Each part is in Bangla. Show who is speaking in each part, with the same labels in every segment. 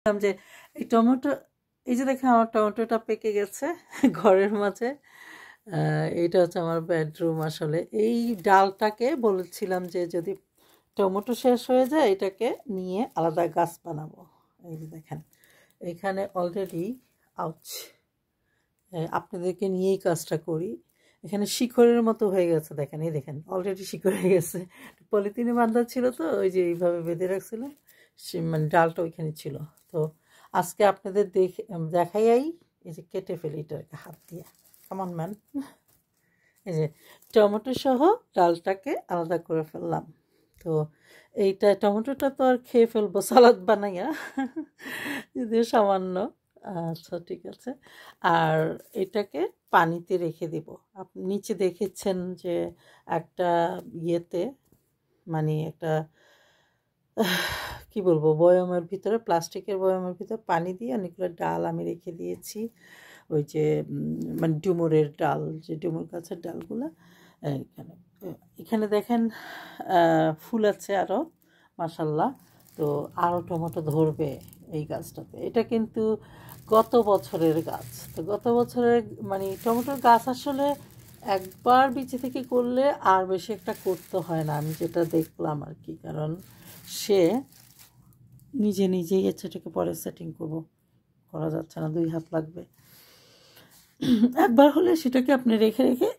Speaker 1: যে এই টমেটো, এই যে দেখেন আমার টমেটোটা পেকে গেছে ঘরের মাঝে। এইটা হচ্ছে আমার বেডরুম। আসলে এই ডালটাকে বলেছিলাম যে যদি টমেটো শেষ হয়ে যায় এটাকে নিয়ে আলাদা গাছ বানাবো। এই যে দেখেন এখানে অলরেডি আউচ, আপনাদেরকে নিয়েই কাজটা করি। এখানে শিকড়ের মতো হয়ে গেছে, দেখেন এই দেখেন অলরেডি শিকড় হয়ে গেছে। পলিথিনে বাঁধা ছিল তো ওই যে এইভাবে বেঁধে রাখছিলাম, মানে ডালটা ওইখানে ছিল। তো আজকে আপনাদের দেখাই এই যে কেটে ফেলি এটাকে হাত দিয়ে। কেমন ম্যান, এই যে টমেটো সহ ডালটাকে আলাদা করে ফেললাম। তো এইটা টমেটোটা তো আর খেয়ে ফেলবো সালাদ বানাইয়া, যদিও সামান্য। আচ্ছা ঠিক আছে। আর এটাকে পানিতে রেখে দিব। আপনি নিচে দেখেছেন যে একটা ইয়েতে, মানে একটা কি বলবো, বয়ামের ভিতরে, প্লাস্টিকের বয়ামের ভিতরে পানি দিয়ে অনেকগুলো ডাল আমি রেখে দিয়েছি। ওই যে মানে ডুমুরের ডাল, যে ডুমুর গাছের ডালগুলো এখানে। এখানে দেখেন ফুল আছে আরও, মাশাল্লাহ। তো আরও টমেটো ধরবে এই গাছটাতে। এটা কিন্তু গত বছরের গাছ। তো গত বছরের মানে টমেটোর গাছ আসলে একবার বিচি থেকে করলে আর বেশি একটা করতে হয় না, আমি যেটা দেখলাম আর কি। কারণ সে নিজে নিজেই এটাকে পরে সেটিং করা যাচ্ছে না, 2 হাত লাগবে। একবার হলে সেটাকে আপনি রেখে রেখে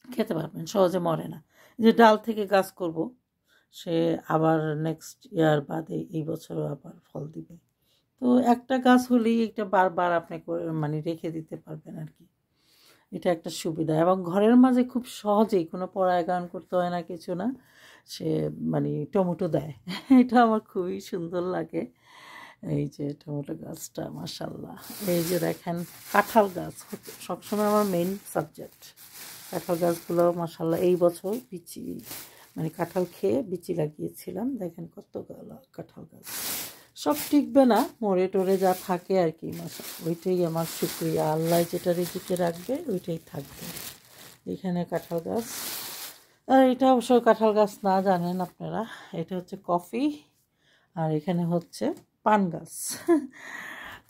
Speaker 1: খেতে পারবেন, সহজে মরে না। যে ডাল থেকে গাছ করব, সে আবার নেক্সট ইয়ার বাদে এই বছরও আবার ফল দিবে। তো একটা গাছ হলেই এটা বারবার আপনি মানে রেখে দিতে পারবেন আর কি। এটা একটা সুবিধা, এবং ঘরের মাঝে খুব সহজেই কোনো পরাগায়ন করতে হয় না, কিছু না। সে মানে টমেটো দেয় এটা আমার খুবই সুন্দর লাগে। এই যে টমেটো গাছটা মাশাল্লাহ। এই যে দেখেন কাঁঠাল গাছ সবসময় আমার মেইন সাবজেক্ট। কাঁঠাল গাছগুলো মাশাল্লাহ এই বছর বিচি, মানে কাঁঠাল খেয়ে বিচি লাগিয়েছিলাম। দেখেন কতগুলো কাঁঠাল গাছ। সব টিকবে না, মরে টরে যা থাকে আর কি, ওইটাই আমার শুক্রিয়া। আল্লাহ যেটা রেখে রাখবে ওইটাই থাকবে। এখানে কাঁঠাল গাছ, আর এটা অবশ্য কাঁঠাল গাছ না, জানেন আপনারা, এটা হচ্ছে কফি। আর এখানে হচ্ছে পান গাছ।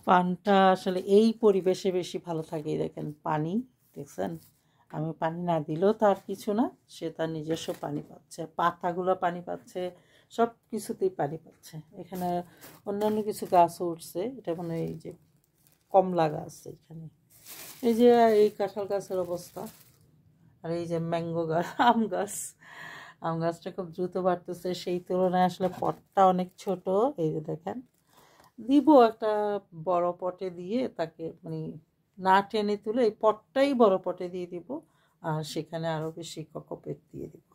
Speaker 1: পানটা আসলে এই পরিবেশে বেশি ভালো থাকে। দেখেন পানি, দেখছেন, আমি পানি না দিলেও তার কিছু না, সে তার নিজস্ব পানি পাচ্ছে, পাতাগুলো পানি পাচ্ছে, সব কিছুতেই পানি পাচ্ছে। এখানে অন্যান্য কিছু গাছও উঠছে, এটা মানে এই যে কমলা গাছ এখানে। এই যে এই কাঁঠাল গাছের অবস্থা। আর এই যে ম্যাঙ্গো গাছ, আম গাছটা খুব দ্রুত বাড়তেছে, সেই তুলনায় আসলে পটটা অনেক ছোট। এই যে দেখেন, দিব একটা বড় পটে দিয়ে তাকে, মানে না টেনে তুলে এই পটটাই বড় পটে দিয়ে দিব, আর সেখানে আরও বেশি কোকোপিট দিয়ে দিব।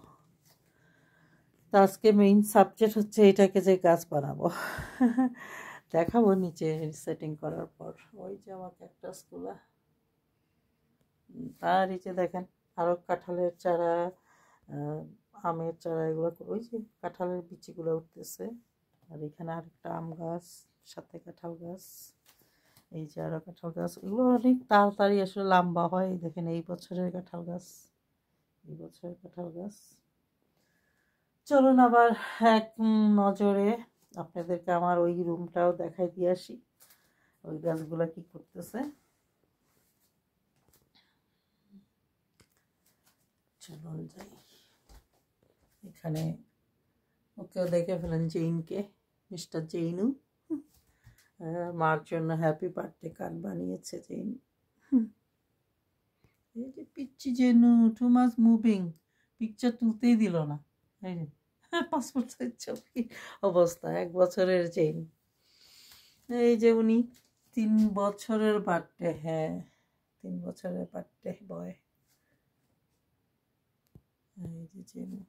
Speaker 1: তো আজকে মেইন সাবজেক্ট হচ্ছে এটাকে যে গাছ বানাবো। দেখাবো নিচে সেটিং করার পর। ওই যে আমার ক্যাকটাসগুলো, আর এই যে দেখেন আরও কাঁঠালের চারা, আমের চারা, এগুলো ওই যে কাঁঠালের বিচিগুলো উঠতেছে। আর এখানে আরেকটা আম গাছ, সাথে কাঁঠাল গাছ। এই যে আরও কাঁঠাল গাছ, এগুলো অনেক তাড়াতাড়ি আসলে লম্বা হয়। দেখেন এই বছরের কাঁঠাল গাছ, এই বছরের কাঁঠাল গাছ। চলুন আবার এক নজরে আপনাদেরকে আমার ওই রুমটাও দেখাই দিয়ে আসি, ওই গাছগুলো কি করতেছে। চলুন যাই। এখানে ওকেও দেখে ফেলেন, জেইনকে, মিস্টার জেইনু। মার জন্য হ্যাপি বার্থডে কার্ড বানিয়েছে জেইন। এই যে পিচ্ছি জেনু, টু মাচ মুভিং, পিকচার তুলতেই দিল না। এই যে পাসপোর্ট সাইজ ছবি অবস্থা। 1 বছরের জেইন। এই যে উনি 3 বছরের বার্থডে, হ্যাঁ 3 বছরের বার্থডে বয়। এই যে জেনু,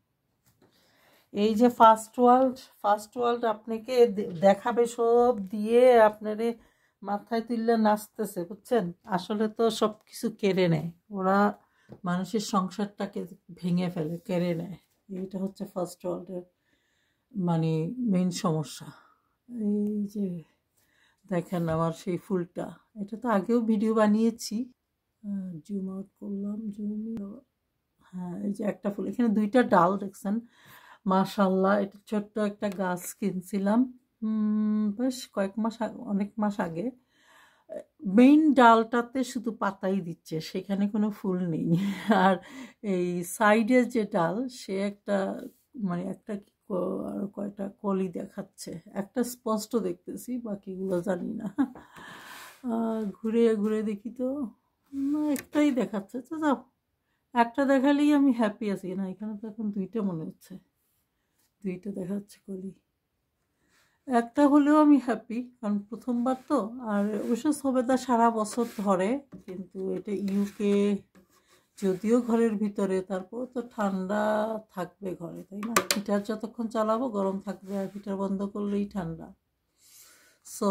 Speaker 1: এই যে ফার্স্ট ওয়ার্ল্ড আপনাকে দেখাবে সব দিয়ে, আপনারে মাথায় তুললে নাচতেছে, বুঝছেন। আসলে তো সব কিছু কেড়ে নেয় ওরা, মানুষের সংসারটাকে ভেঙে ফেলে, কেড়ে নেয়। এইটা হচ্ছে ফার্স্ট ওয়ার্ল্ডের মানে মেইন সমস্যা। এই যে দেখেন আমার সেই ফুলটা, এটা তো আগেও ভিডিও বানিয়েছি। জুম আউট করলাম, হ্যাঁ এই যে একটা ফুল, এখানে 2টা ডাল দেখছেন, মাশাল্লাহ। এটা ছোট্ট একটা গাছ কিনছিলাম, বেশ কয়েক মাস অনেক মাস আগে। মেইন ডালটাতে শুধু পাতাই দিচ্ছে, সেখানে কোনো ফুল নেই। আর এই সাইডের যে ডাল, সে একটা মানে একটা আর কয়টা কলি দেখাচ্ছে, একটা স্পষ্ট দেখতেছি, বাকিগুলো জানি না। ঘুরে ঘুরে দেখি তো না, একটাই দেখাচ্ছে, তো যাও, একটা দেখালেই আমি হ্যাপি আছি। না, এখানে তো এখন দুইটা মনে হচ্ছে, দুইটা দেখাচ্ছে কলি, একটা হলেও আমি হ্যাপি, কারণ প্রথমবার তো। আর অবশ্য সবেদা সারা বছর ধরে, কিন্তু এটা ইউকে, যদিও ঘরের ভিতরে, তারপর তো ঠান্ডা থাকবে ঘরে, তাই না? হিটার যতক্ষণ চালাবো গরম থাকবে, আর হিটার বন্ধ করলেই ঠান্ডা। So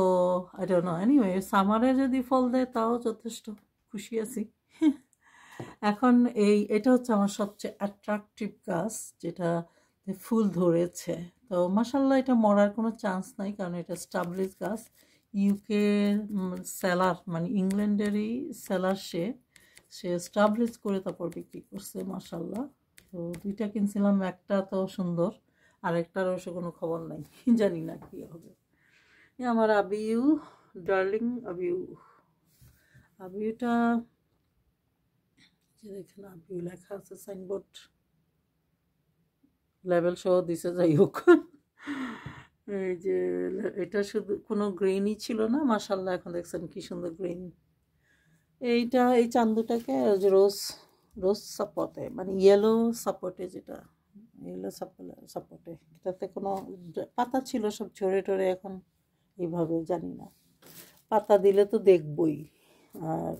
Speaker 1: I don't know, anyway সামারে যদি ফল দেয় তাও যথেষ্ট, খুশি আছি। এখন এটা হচ্ছে আমার সবচেয়ে অ্যাট্রাকটিভ গাছ, যেটা ফুল ধরেছে। তো মাশাল্লাহ, এটা মরার কোনো চান্স নাই, কারণ এটা স্টাবলিশ গাছ। ইউকে সেলার, মানে ইংল্যান্ডেরই সেলার, সে স্টাবলিশ করে তারপর বিক্রি করছে, মাশাল্লাহ। তো দুইটা কিনছিলাম, একটা তো সুন্দর, আরেকটার অবশ্য কোনো খবর নাই, জানি না কি হবে। আমার আবিউ, ডার্লিং আবিউ, আবিউটা যে দেখেন, আবিউ লেখা আছে, সাইনবোর্ড লেভেল সহ দিছে, যাই হোক। এই যে এটা শুধু কোনো গ্রিনই ছিল না, মাশাল্লাহ এখন দেখছেন কি সুন্দর গ্রিন। এই চান্দুটাকে রোজ রোজ সাপোর্টে, মানে ইয়েলো সাপোর্টে, যেটা ইয়েলো সাপোর্টে, এটাতে কোনো পাতা ছিল, সব ঝরে টরে এখন এইভাবে, জানি না, পাতা দিলে তো দেখবই। আর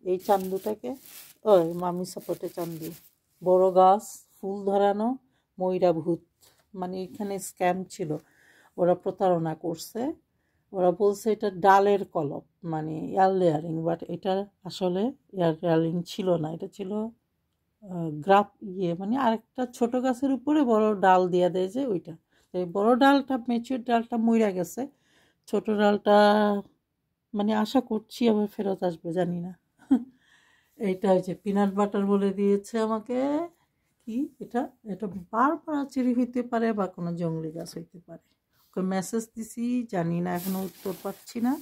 Speaker 1: এই চান্দুটাকে ওই মামি সাপোর্টে চান্দু, বড় গাছ, ফুল ধরানো, ময়রা ভূত, মানে এখানে স্ক্যাম ছিল, ওরা প্রতারণা করছে। ওরা বলছে এটা ডালের কলপ, মানে এয়ার লেয়ারিং, বাট এটা আসলে এয়ার লেয়ারিং ছিল না, এটা ছিল গ্রাফ, মানে আরেকটা ছোট গাছের উপরে বড় ডাল দিয়ে দেয় যে ওইটা। এই বড় ডালটা, ম্যাচিউর ডালটা মইরা গেছে, ছোট ডালটা মানে আশা করছি আবার ফেরত আসবে, জানি না। এইটা হচ্ছে পিনাট বাটার বলে দিয়েছে আমাকে। কি এটা? এটা বারবার চেরি হইতে পারে, বা কোনো জঙ্গলি গাছ হইতে পারে। ওকে মেসেজ দিছি, জানি না, এখনো উত্তর পাচ্ছি না।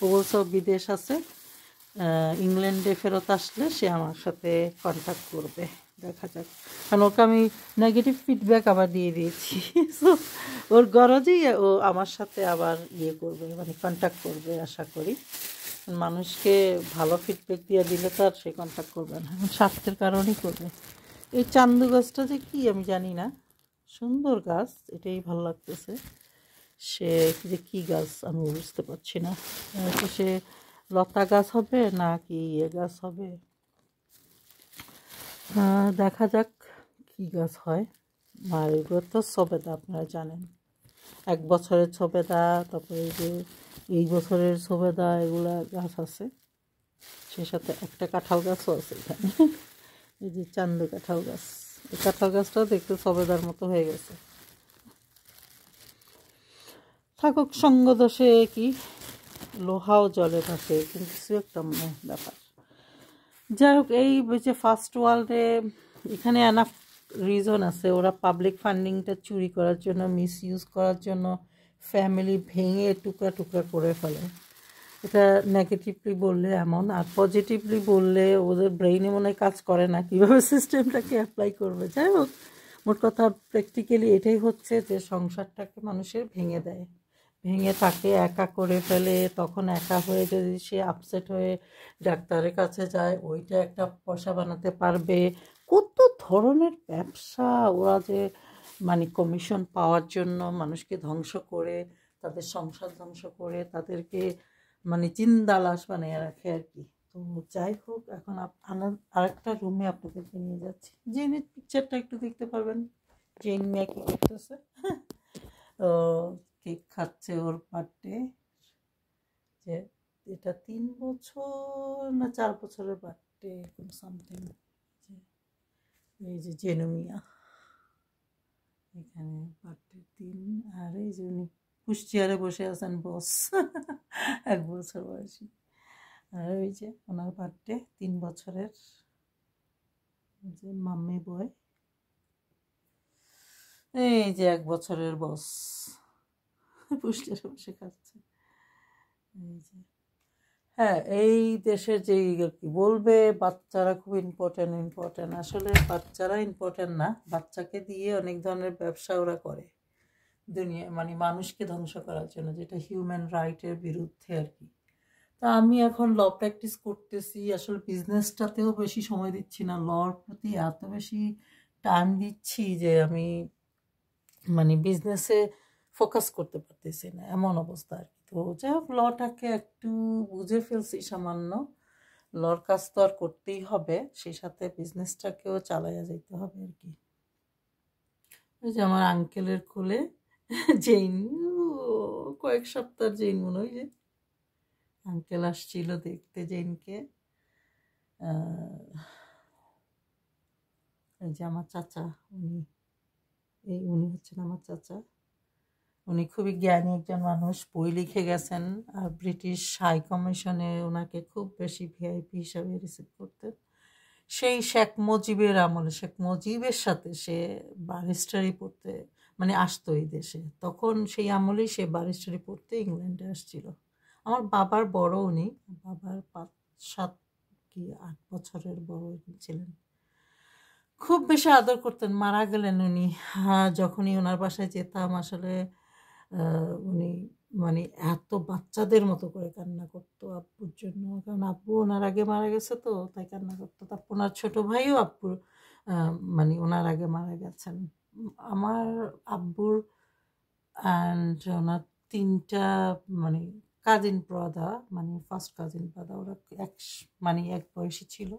Speaker 1: ও বলছে বিদেশ আছে, ইংল্যান্ডে ফেরত আসলে সে আমার সাথে কন্ট্যাক্ট করবে, দেখা যাক। কারণ ওকে আমি নেগেটিভ ফিডব্যাক আবার দিয়ে দিয়েছি। সো ওর গরজেই ও আমার সাথে আবার করবে, মানে কন্ট্যাক্ট করবে আশা করি। মানুষকে ভালো ফিডব্যাক দিয়ে দিলে তো আর সে কন্ট্যাক্ট করবে না, স্বার্থের কারণেই করবে। এই চান্দু গাছটা যে কি আমি জানি না, সুন্দর গাছ, এটাই ভালো লাগতেছে। সে যে কী গাছ আমি বুঝতে পারছি না, তো সে লতা গাছ হবে না কি গাছ হবে, দেখা যাক কি গাছ হয়। আর এগুলো তো সবেদা, আপনারা জানেন, 1 বছরের সবেদা, তারপরে এই বছরের সবেদা, এগুলা গাছ আছে। সে সাথে একটা কাঁঠাল গাছও আছে এখানে। এই যে চান্দু কাঁঠাল গাছ, এই কাঁঠাল গাছটাও দেখতে সবেদার মতো হয়ে গেছে। থাকুক সঙ্গ দোষে, কি লোহাও জলে ভাসে, কিন্তু কিছু একটা ব্যাপার। যাই হোক, এই যে ফার্স্ট ওয়ার্ল্ডে এখানে এনাফ রিজন আছে, ওরা পাবলিক ফান্ডিংটা চুরি করার জন্য, মিস ইউজ করার জন্য ফ্যামিলি ভেঙে টুকরা টুকরা করে ফেলে। এটা নেগেটিভলি বললে এমন, আর পজিটিভলি বললে ওদের ব্রেইনে মনে হয় কাজ করে না, কীভাবে সিস্টেমটাকে অ্যাপ্লাই করবে। যাই হোক, মোট কথা প্র্যাকটিক্যালি এটাই হচ্ছে যে সংসারটাকে মানুষের ভেঙে দেয়, ভেঙে তাকে একা করে ফেলে। তখন একা হয়ে যদি সে আপসেট হয়ে ডাক্তারের কাছে যায়, ওইটা একটা পয়সা বানাতে পারবে। কত ধরনের ব্যবসা ওরা যে, মানে কমিশন পাওয়ার জন্য মানুষকে ধ্বংস করে, তাদের সংসার ধ্বংস করে, তাদেরকে মানে চিন্তা লাশ বানিয়ে রাখে আর কি। তো যাই হোক, এখন আরেকটা রুমে আপনাদেরকে নিয়ে যাচ্ছি, জেনের পিকচারটা একটু দেখতে পারবেন, জেন মিয়া কি করতেছে। তো কেক খাচ্ছে, ওর বার্থডে, যে এটা 3 বছর না 4 বছরের বার্থডে, এরকম সামথিং। এই যে জেনু মিয়া এখানে বার্থডে দিন, আর এই যে উনি পুষ্টিয়ারে বসে আছেন, বস। 1 বছর বয়সী। আর ওই যে ওনার বার্থডে 3 বছরের, যে মাম্মি বয়, এই যে 1 বছরের বস। পুষ্টির বসে খাচ্ছে। এই যে হ্যাঁ, এই দেশের যেই আর কি বলবে বাচ্চারা খুব ইম্পর্টেন্ট, আসলে বাচ্চারা ইম্পর্টেন্ট না, বাচ্চাকে দিয়ে অনেক ধরনের ব্যবসা ওরা করে দুনিয়া, মানে মানুষকে ধ্বংস করার জন্য, যেটা হিউম্যান রাইটের বিরুদ্ধে আর কি। তা আমি এখন ল প্র্যাকটিস করতেছি, আসলে বিজনেসটাতেও বেশি সময় দিচ্ছি না, লর প্রতি এত বেশি টাইম দিচ্ছি যে আমি মানে বিজনেসে ফোকাস করতে পারতেছি না, এমন অবস্থা আর কি। তো যাই হোক, লটাকে একটু বুঝে ফেলছি সামান্য, লর কাজ তো আর করতেই হবে, সেই সাথে বিজনেসটাকেও চালাইয়া যেতে হবে আর কি। ওই যে আমার আঙ্কেলের কোলে জেইন, কয়েক সপ্তাহ জেইন মনে হয়, যে আঙ্কেল আসছিল দেখতে জেইনকে। এই যে আমার চাচা, উনি হচ্ছেন আমার চাচা। উনি খুবই জ্ঞানী একজন মানুষ, বই লিখে গেছেন, আর ব্রিটিশ হাই কমিশনে ওনাকে খুব বেশি ভিআইপি হিসাবে রিসিভ করতেন। সেই শেখ মুজিবের আমলে, শেখ মুজিবের সাথে সে ব্যারিস্টারি পড়তে মানে আসতো এই দেশে, তখন সেই আমলেই সে ব্যারিস্টারি পড়তে ইংল্যান্ডে আসছিল। আমার বাবার বড় উনি, বাবার 5-7 কি 8 বছরের বড় ছিলেন। খুব বেশি আদর করতেন, মারা গেলেন উনি। হ্যাঁ, যখনই ওনার বাসায় যেতাম আসলে উনি মানে এত বাচ্চাদের মতো করে কান্না করতো আব্বুর জন্য, কারণ আব্বু ওনার আগে মারা গেছে, তো তাই কান্না করতো। তারপর ওনার ছোট ভাইও আব্বুর মানে ওনার আগে মারা গেছেন। আমার আব্বুর অ্যান্ড ওনার 3টা মানে কাজিন ব্রাদার, মানে ফার্স্ট কাজিন ব্রাদার, ওরা মানে এক বয়সী ছিল।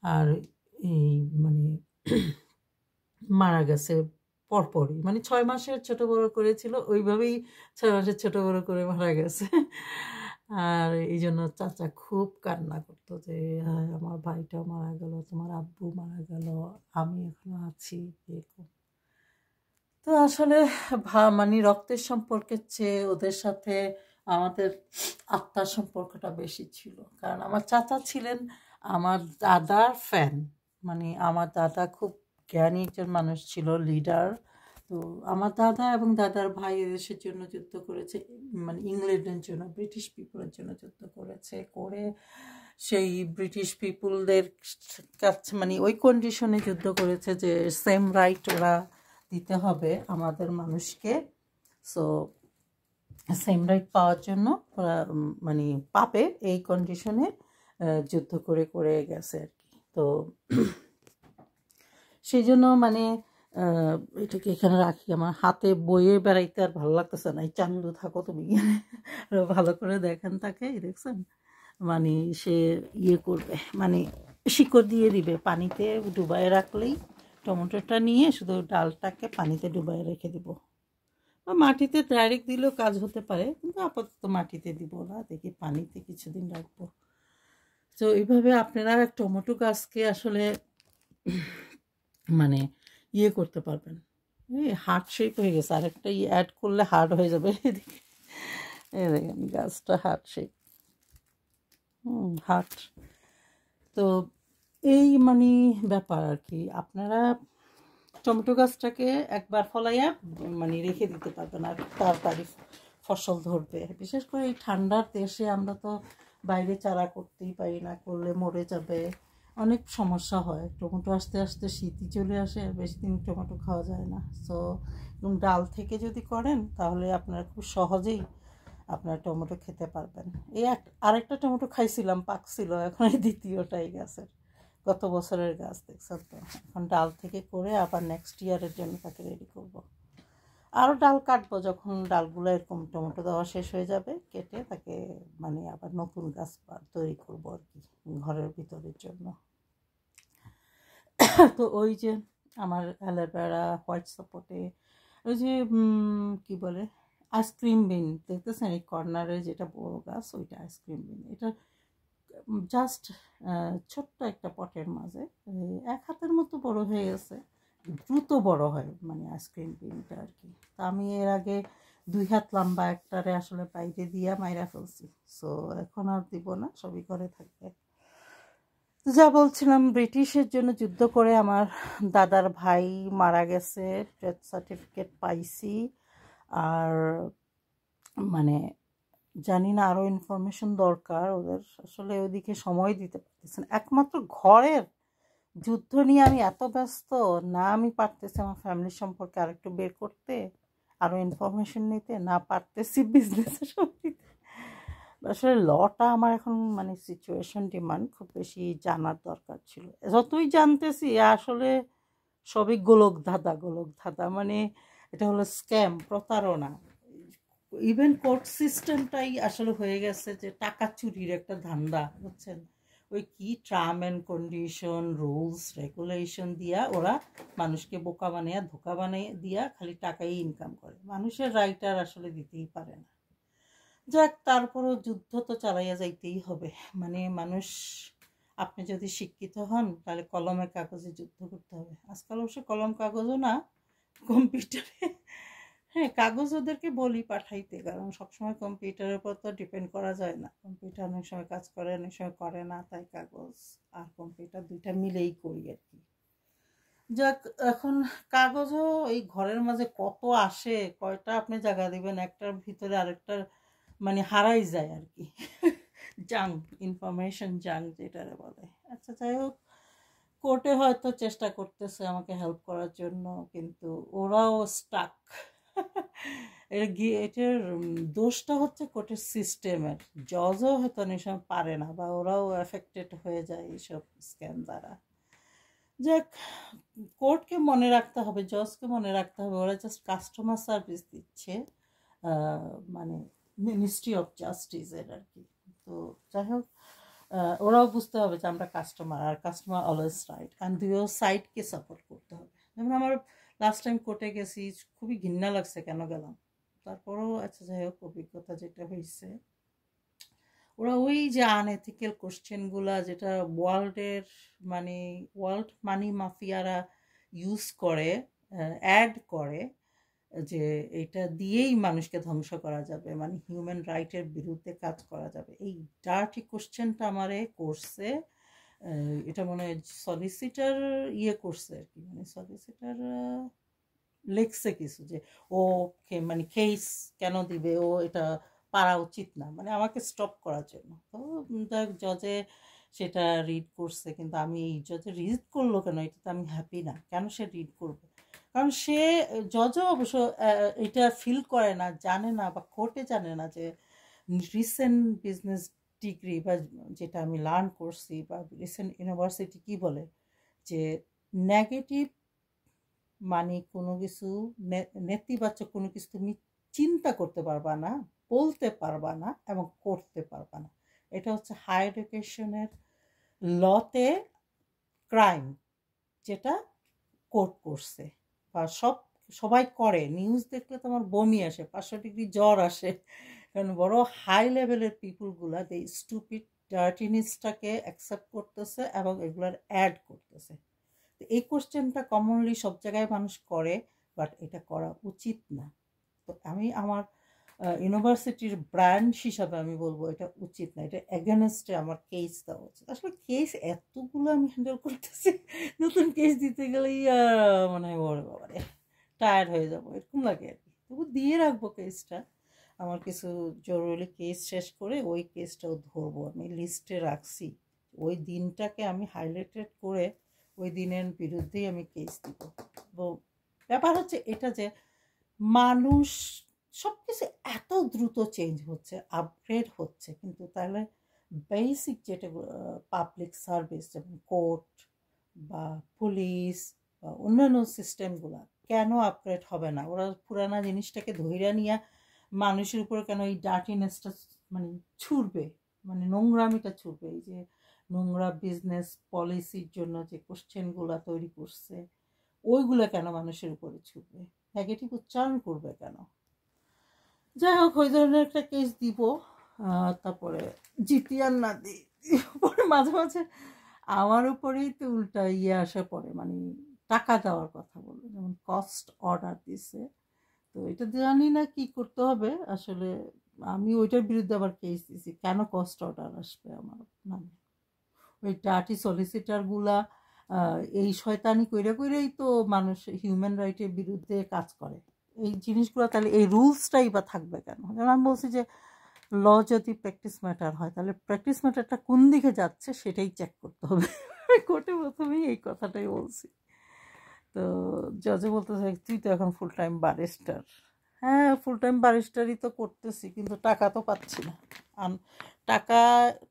Speaker 1: আর এই মানে মারা গেছে পরপরই, মানে 6 মাসের ছোট বড় করেছিল, ওইভাবেই 6 মাসের ছোট বড় করে মারা গেছে। আর এই জন্য চাচা খুব কান্না করতো যে আমার ভাইটাও মারা গেল, তোমার আব্বু মারা গেল, আমি এখনো আছি, এরকম। তো আসলে মানে রক্তের সম্পর্কের চেয়ে ওদের সাথে আমাদের আত্মার সম্পর্কটা বেশি ছিল, কারণ আমার চাচা ছিলেন আমার দাদার ফ্যান, মানে আমার দাদা খুব জ্ঞানী একজন মানুষ ছিল, লিডার। তো আমার দাদা এবং দাদার ভাই দেশের জন্য যুদ্ধ করেছে, মানে ইংল্যান্ডের জন্য, ব্রিটিশ পিপলের জন্য যুদ্ধ করেছে, করে সেই ব্রিটিশ পিপলদের কাছে মানে ওই কন্ডিশনে যুদ্ধ করেছে যে সেম রাইট ওরা দিতে হবে আমাদের মানুষকে। সো সেম রাইট পাওয়ার জন্য ওরা মানে পাবে এই কন্ডিশনে যুদ্ধ করে করে গেছে আর কি। তো সেই জন্য মানে এটাকে এখানে রাখি, আমার হাতে বইয়ে বেড়াইতে আর ভালো লাগতেছে না। এই চান্দু থাকো তুমি, ভালো করে দেখেন তাকে, দেখছেন মানে সে ইয়ে করবে, মানে শিকড় দিয়ে দিবে, পানিতে ডুবাই রাখলেই টমেটোটা নিয়ে শুধু ডালটাকে পানিতে ডুবাই রেখে দিব, বা মাটিতে ডাইরেক্ট দিলেও কাজ হতে পারে, কিন্তু আপাতত মাটিতে দিব না, দেখি পানিতে কিছুদিন রাখবো। তো এইভাবে আপনারা টমেটো গাছকে আসলে মানে ইয়ে করতে পারবেন। এই হার্ট শেপ হয়ে গেছে, আরেকটা অ্যাড করলে হার্ড হয়ে যাবে। এদিকে এই দেখেন গাছটা হার্ট শেপ, হার্ট। তো এই মানে ব্যাপার আর কি, আপনারা টমেটো গাছটাকে একবার ফলাইয়া মানে রেখে দিতে পারবেন, আর তাড়াতাড়ি ফসল ধরবে। বিশেষ করে এই ঠান্ডার দেশে আমরা তো বাইরে চারা করতেই পারি না, করলে মরে যাবে, অনেক সমস্যা হয়। টমেটো আস্তে আস্তে শীতই চলে আসে, আর বেশি দিন টমেটো খাওয়া যায় না। সো ডাল থেকে যদি করেন তাহলে আপনারা খুব সহজেই আপনারা টমেটো খেতে পারবেন। এই আরেকটা টমেটো খাইছিলাম, পাকছিল, এখন এই দ্বিতীয়টাই গাছের, গত বছরের গাছ, দেখছেন তো। এখন ডাল থেকে করে আবার নেক্সট ইয়ারের জন্য তাকে রেডি করব। আরও ডাল কাটবো, যখন ডালগুলো এরকম টমেটো দেওয়া শেষ হয়ে যাবে, কেটে তাকে মানে আবার নতুন গাছ তৈরি করবো আর কি, ঘরের ভিতরের জন্য। তো ওই যে আমার অ্যালোভেরা, হোয়াইট সাপোর্টে, ওই যে কি বলে আইসক্রিম বিন দেখতেছেন এই কর্নারে যেটা বড় গাছ, ওইটা আইসক্রিম বিন। এটা জাস্ট ছোট্ট একটা পটের মাঝে 1 হাতের মতো বড় হয়ে গেছে, দ্রুত বড় হয় মানে আইসক্রিম বিনটা আর কি। তা আমি এর আগে 2 হাত লম্বা একটারে আসলে বাইরে দিয়া মাইরা ফেলছি, সো এখন আর দিব না, সবই ঘরে থাকবে। যা বলছিলাম, ব্রিটিশের জন্য যুদ্ধ করে আমার দাদার ভাই মারা গেছে, ডেথ সার্টিফিকেট পাইছি। আর মানে জানি না, আরও ইনফরমেশন দরকার ওদের, আসলে ওদিকে সময় দিতে পারতেছে না। একমাত্র ঘরের যুদ্ধ নিয়ে আমি এত ব্যস্ত, না আমি পারতেছি আমার ফ্যামিলি সম্পর্কে আরেকটু বের করতে, আরও ইনফরমেশন নিতে, না পারতেছি বিজনেসের সম্পর্কে। আসলে লটা আমার এখন মানে সিচুয়েশন ডিমান্ড খুব বেশি জানার দরকার ছিল। যতই জানতেছি আসলে সবই গোলক ধাঁধা, মানে এটা হলো স্ক্যাম, প্রতারণা। ইভেন কোর্ট সিস্টেমটাই আসলে হয়ে গেছে যে টাকা চুরির একটা ধান্দা, বুঝছেন? ওই কি term and condition, rules regulation দিয়া ওরা মানুষকে বোকা বানিয়ে ধোকা বানিয়ে দিয়া খালি টাকাই ইনকাম করে, মানুষের রাইট আর আসলে দিতেই পারে না। যাক, তারপরও যুদ্ধ তো চালাইয়া যাইতেই হবে। মানে মানুষ, আপনি যদি শিক্ষিত হন তাহলে কলমে কাগজে যুদ্ধ করতে হবে। আজকাল অবশ্য কলম কাগজও না, কম্পিউটারে। হ্যাঁ, কাগজ ওদেরকে বলি পাঠাইতে, কারণ সবসময় কম্পিউটারের উপর তো ডিপেন্ড করা যায় না। কম্পিউটার অনেক সময় কাজ করে, অনেক সময় করে না, তাই কাগজ আর কম্পিউটার দুইটা মিলেই করি আর কি। যাক, এখন কাগজও এই ঘরের মাঝে কত আসে, কয়টা আপনি জায়গা দিবেন, একটার ভিতরে আরেকটার মানে হারাই যায় আর কি। জাঙ্ক ইনফরমেশন, জাঙ্ক যেটারে বলে। আচ্ছা, যাই হোক, কোর্টে হয়তো চেষ্টা করতেছে আমাকে হেল্প করার জন্য, কিন্তু ওরাও স্টাক। এটার দোষটা হচ্ছে কোর্টের সিস্টেমের। জজও হয়তো অনেক সময় পারে না, বা ওরাও এফেক্টেড হয়ে যায় এইসব স্ক্যাম দ্বারা। যাক, কোর্টকে মনে রাখতে হবে, জজকে মনে রাখতে হবে, ওরা জাস্ট কাস্টমার সার্ভিস দিচ্ছে, মানে মিনিস্ট্রি অফ জাস্টিসের আর কি। তো যাই হোক, ওরাও বুঝতে হবে যে আমরা কাস্টমার, আর কাস্টমার অলওয়েজ রাইট, অ্যান্ড দুইও সাইডকে সাপোর্ট করতে হবে। যেমন আমার লাস্ট টাইম কোর্টে গেছি, খুবই ঘৃণা লাগছে কেন গেলাম, তারপরেও আচ্ছা যাই হোক, অভিজ্ঞতা যেটা হয়েছে, ওরা ওই যে আনএথিক্যাল কোশ্চেনগুলা যেটা ওয়ার্ল্ডের মানে ওয়ার্ল্ড মানি মাফিয়ারা ইউজ করে, অ্যাড করে, যে এটা দিয়েই মানুষকে ধ্বংস করা যাবে, মানে হিউম্যান রাইটের বিরুদ্ধে কাজ করা যাবে, এই ডার্টি কোশ্চেনটা আমারে করছে। এটা মনে হয় সলিসিটার করছে আর কি, মানে সলিসিটার লিখছে কিছু যে ও মানে কেস কেন দিবে, ও এটা পারা উচিত না, মানে আমাকে স্টপ করার জন্য। তো জজে সেটা রিড করছে, কিন্তু আমি এই জজে রিড করলো কেন, এটাতে আমি হ্যাপি না। কেন সে রিড করবে? কারণ সে, জজও অবশ্য এটা ফিল করে না, জানে না, বা কোর্টে জানে না যে রিসেন্ট বিজনেস ডিগ্রি বা যেটা আমি লার্ন করছি, বা রিসেন্ট ইউনিভার্সিটি কি বলে যে নেগেটিভ মানে কোনো কিছু, নেতিবাচক কোনো কিছু তুমি চিন্তা করতে পারবা না, বলতে পারবা না, এবং করতে পারবা না। এটা হচ্ছে হাই এডুকেশনের লতে ক্রাইম, যেটা কোর্ট করছে, বা সবাই করে। নিউজ দেখলে তোমার বমি আসে, 500 ডিগ্রি জ্বর আসে, কারণ বড় হাই লেভেলের পিপুলগুলা এই স্টুপিড ডার্টিনেসটাকে অ্যাকসেপ্ট করতেছে এবং এগুলার অ্যাড করতেছে। তো এই কোশ্চেনটা কমনলি সব জায়গায় মানুষ করে, বাট এটা করা উচিত না। তো আমি আমার ইউনিভার্সিটির ব্রাঞ্চ হিসাবে আমি বলবো এটা উচিত না, এটা এগেনস্টে আমার কেস দেওয়া উচিত। আসলে কেস এতগুলো আমি হ্যান্ডেল করতেছি, নতুন কেস দিতে গেলেই মনে হয় ওরে বাবারে টায়ার্ড হয়ে যাবো, এরকম লাগে আর কি। তবু দিয়ে রাখবো কেসটা, আমার কিছু জরুরি কেস শেষ করে ওই কেসটাও ধরবো, আমি লিস্টে রাখছি। ওই দিনটাকে আমি হাইলাইটেড করে ওই দিনের বিরুদ্ধেই আমি কেস দিব। তো ব্যাপার হচ্ছে এটা যে মানুষ সব কিছু এত দ্রুত চেঞ্জ হচ্ছে, আপগ্রেড হচ্ছে, কিন্তু তাহলে বেসিক যেটা পাবলিক সার্ভিস, যেমন কোর্ট বা পুলিশ বা অন্যান্য সিস্টেমগুলো কেন আপগ্রেড হবে না? ওরা পুরানা জিনিসটাকে ধইরা নিয়ে মানুষের উপর কেন এই ডার্টিনেসটা মানে ছুড়বে, মানে নোংরামিটা ছুড়বে? এই যে নোংরা বিজনেস পলিসির জন্য যে কোশ্চেনগুলো তৈরি করছে, ওইগুলো কেন মানুষের উপরে ছুটবে, নেগেটিভ উচ্চারণ করবে কেন? যাই হোক, ওই ধরনের একটা কেস দিব, তারপরে জিতি আর না দিই, পরে মাঝে মাঝে আমার উপরেই তো উল্টা আসে পড়ে, মানে টাকা দেওয়ার কথা বলবো, যেমন কস্ট অর্ডার দিছে, তো এটা জানি না কি করতে হবে আসলে। আমি ওইটার বিরুদ্ধে আবার কেস দিছি, কেন কস্ট অর্ডার আসবে আমার নামে? ওই ডার্টি সলিসিটারগুলা এই শয়তানি কইরা কইরাই তো মানুষ হিউম্যান রাইটের বিরুদ্ধে কাজ করে। এই জিনিসগুলো তাহলে এই রুলসটাই বা থাকবে কেন? যেমন আমি বলছি যে ল যদি প্র্যাকটিস ম্যাটার হয় তাহলে প্র্যাকটিস ম্যাটারটা কোন দিকে যাচ্ছে সেটাই চেক করতে হবে। কোর্টে প্রথমেই এই কথাটাই বলছি। তো জজে বলতেছে তুই তো এখন ফুল টাইম ব্যারিস্টার। হ্যাঁ, ফুল টাইম ব্যারিস্টারই তো করতেছি, কিন্তু টাকা তো পাচ্ছি না। টাকা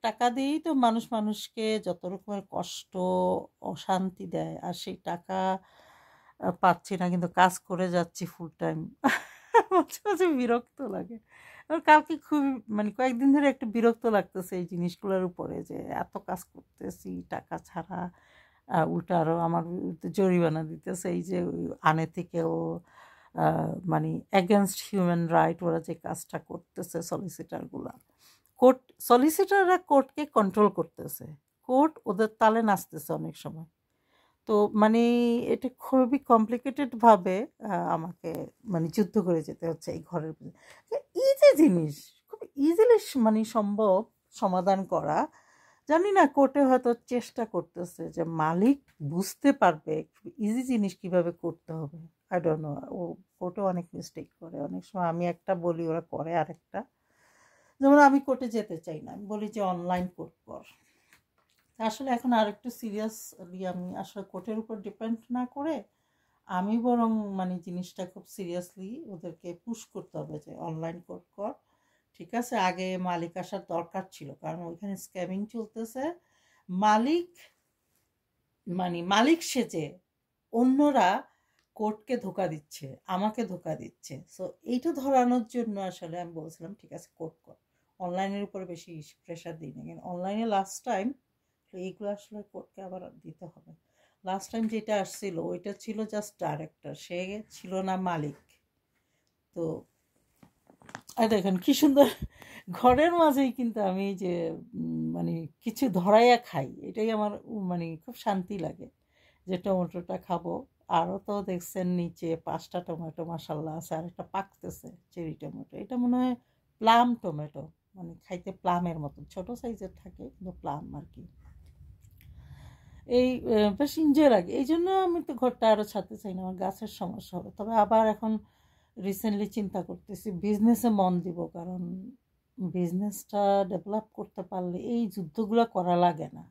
Speaker 1: টাকা দিয়েই তো মানুষ মানুষকে যত রকমের কষ্ট অশান্তি দেয়, আর সেই টাকা পাচ্ছি না, কিন্তু কাজ করে যাচ্ছি ফুল টাইম। মাঝে মাঝে বিরক্ত লাগে। আর কালকে খুবই মানে কয়েকদিন ধরে একটু বিরক্ত লাগতেছে এই জিনিসগুলোর উপরে, যে এত কাজ করতেছি টাকা ছাড়া, উল্টা আরও আমার জরিমানা দিতেছে, এই যে আনএথিক্যাল মানে অ্যাগেনস্ট হিউম্যান রাইট ওরা যে কাজটা করতেছে সলিসিটারগুলা। কোর্ট সলিসিটাররা কোর্টকে কন্ট্রোল করতেছে, কোর্ট ওদের তালে নাচতেছে অনেক সময়। তো মানে এটা খুবই কমপ্লিকেটেডভাবে আমাকে মানে যুদ্ধ করে যেতে হচ্ছে এই ঘরের ইজি জিনিস, খুব ইজিলি মানে সম্ভব সমাধান করা। জানি না কোর্টে হয়তো চেষ্টা করতেছে যে মালিক বুঝতে পারবে ইজি জিনিস কিভাবে করতে হবে। আই ডোন্ট নো, ও কোর্টে অনেক মিস্টেক করে, অনেক সময় আমি একটা বলি ওরা করে আরেকটা। যেমন আমি কোর্টে যেতে চাই না, আমি বলি যে অনলাইন কোর্ট কর। আসলে এখন আর একটু সিরিয়াসলি আমি আসলে কোর্টের উপর ডিপেন্ড না করে আমি বরং মানে জিনিসটা খুব সিরিয়াসলি ওদেরকে পুশ করতে হবে যে অনলাইন কোর্ট কর। ঠিক আছে, আগে মালিক আসার দরকার ছিল, কারণ ওইখানে স্ক্যামিং চলতেছে। মালিক মানে মালিক সেজে অন্যরা কোর্টকে ধোকা দিচ্ছে, আমাকে ধোকা দিচ্ছে। সো এইটা ধরানোর জন্য আসলে আমি বলছিলাম ঠিক আছে কোর্ট কর, অনলাইনের উপরে বেশি প্রেশার দিই না, কিন্তু অনলাইনে লাস্ট টাইম এইগুলো আসলে কোর্টকে আবার দিতে হবে। লাস্ট টাইম যেটা আসছিল ওইটা ছিল জাস্ট ডাইরেক্টর, সে ছিল না মালিক। তো দেখেন কি সুন্দর ঘরের মাঝেই কিন্তু আমি যে মানে কিছু ধরাইয়া খাই, এটাই আমার মানে খুব শান্তি লাগে যে টমেটোটা খাবো। আরও তো দেখছেন নিচে 5টা টমেটো মাসাল্লাহ আছে, আর একটা পাকতেছে চেরি টমেটো, এটা মনে হয় প্লাম টমেটো, মানে খাইতে প্লামের মতন ছোট সাইজের থাকে কিন্তু প্লাম আর কি। এই বেশ এনজয় লাগে, এই জন্য আমি তো ঘরটা আরও ছাড়তে চাই না, আমার গাছের সমস্যা হবে। তবে আবার এখন রিসেন্টলি চিন্তা করতেছি বিজনেসে মন দিব, কারণ বিজনেসটা ডেভেলপ করতে পারলে এই যুদ্ধগুলো করা লাগে না।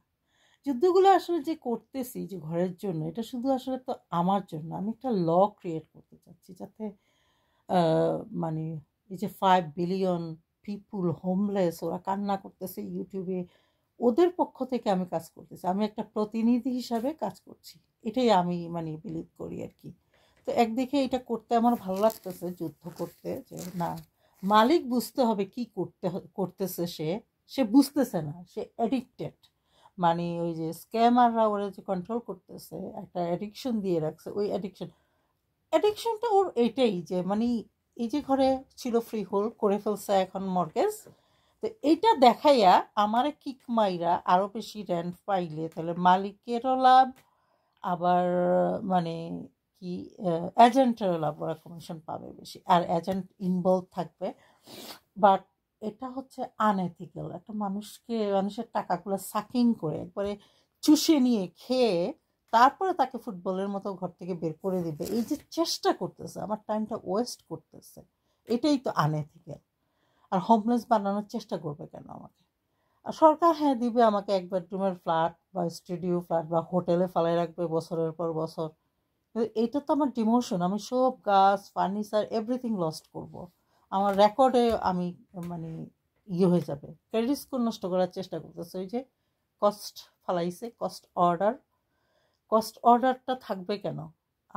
Speaker 1: যুদ্ধগুলো আসলে যে করতেছি যে ঘরের জন্য, এটা শুধু আসলে তো আমার জন্য, আমি একটা ল ক্রিয়েট করতে চাচ্ছি যাতে মানে এই যে 5 বিলিয়ন পিপুল হোমলেস, ওরা কান্না করতেছে ইউটিউবে, ওদের পক্ষ থেকে আমি কাজ করতেছি, আমি একটা প্রতিনিধি হিসাবে কাজ করছি। এটাই আমি মানে বিলিভ করি আর কি। তো একদিকে এটা করতে আমার ভালো লাগতেছে, যুদ্ধ করতে, যে না মালিক বুঝতে হবে কি করতেছে, সে সে বুঝতেছে না, সে অ্যাডিক্টেড। মানে ওই যে স্ক্যামাররা ওরা যে কন্ট্রোল করতেছে, একটা অ্যাডিকশন দিয়ে রাখছে, ওই অ্যাডিকশনটা ওর এটাই যে মানে এই যে ঘরে ছিল ফ্রি হোল্ড করে ফেলছে এখন মর্গেজ, তো এইটা দেখাইয়া আমারে কিক মাইরা আরও বেশি রেন্ট পাইলে তাহলে মালিকেরও লাভ, আবার মানে কি এজেন্টেরও লাভ, ওরা কমিশন পাবে বেশি, আর এজেন্ট ইনভলভ থাকবে। বাট এটা হচ্ছে আনএথিক্যাল, একটা মানুষের টাকাগুলো সাকিং করে একবারে চুষে নিয়ে খেয়ে তারপরে তাকে ফুটবলের মতো ঘর থেকে বের করে দিবে, এই যে চেষ্টা করতেছে আমার টাইমটা ওয়েস্ট করতেছে, এটাই তো আনএথিক্যাল। আর হোমলেস বানানোর চেষ্টা করবে কেন আমাকে? আর সরকার হ্যাঁ দিবে আমাকে 1 বেডরুমের ফ্ল্যাট বা স্টুডিও ফ্ল্যাট বা হোটেলে ফালাই রাখবে বছরের পর বছর, কিন্তু এইটা তো আমার ডিমোশন, আমি সব গাছ ফার্নিচার এভরিথিং লস্ট করব, আমার রেকর্ডে আমি মানে হয়ে যাবে। ক্রেডিট স্কোর নষ্ট করার চেষ্টা করতেছে, ওই যে কস্ট ফালাইছে, কস্ট অর্ডারটা থাকবে কেন?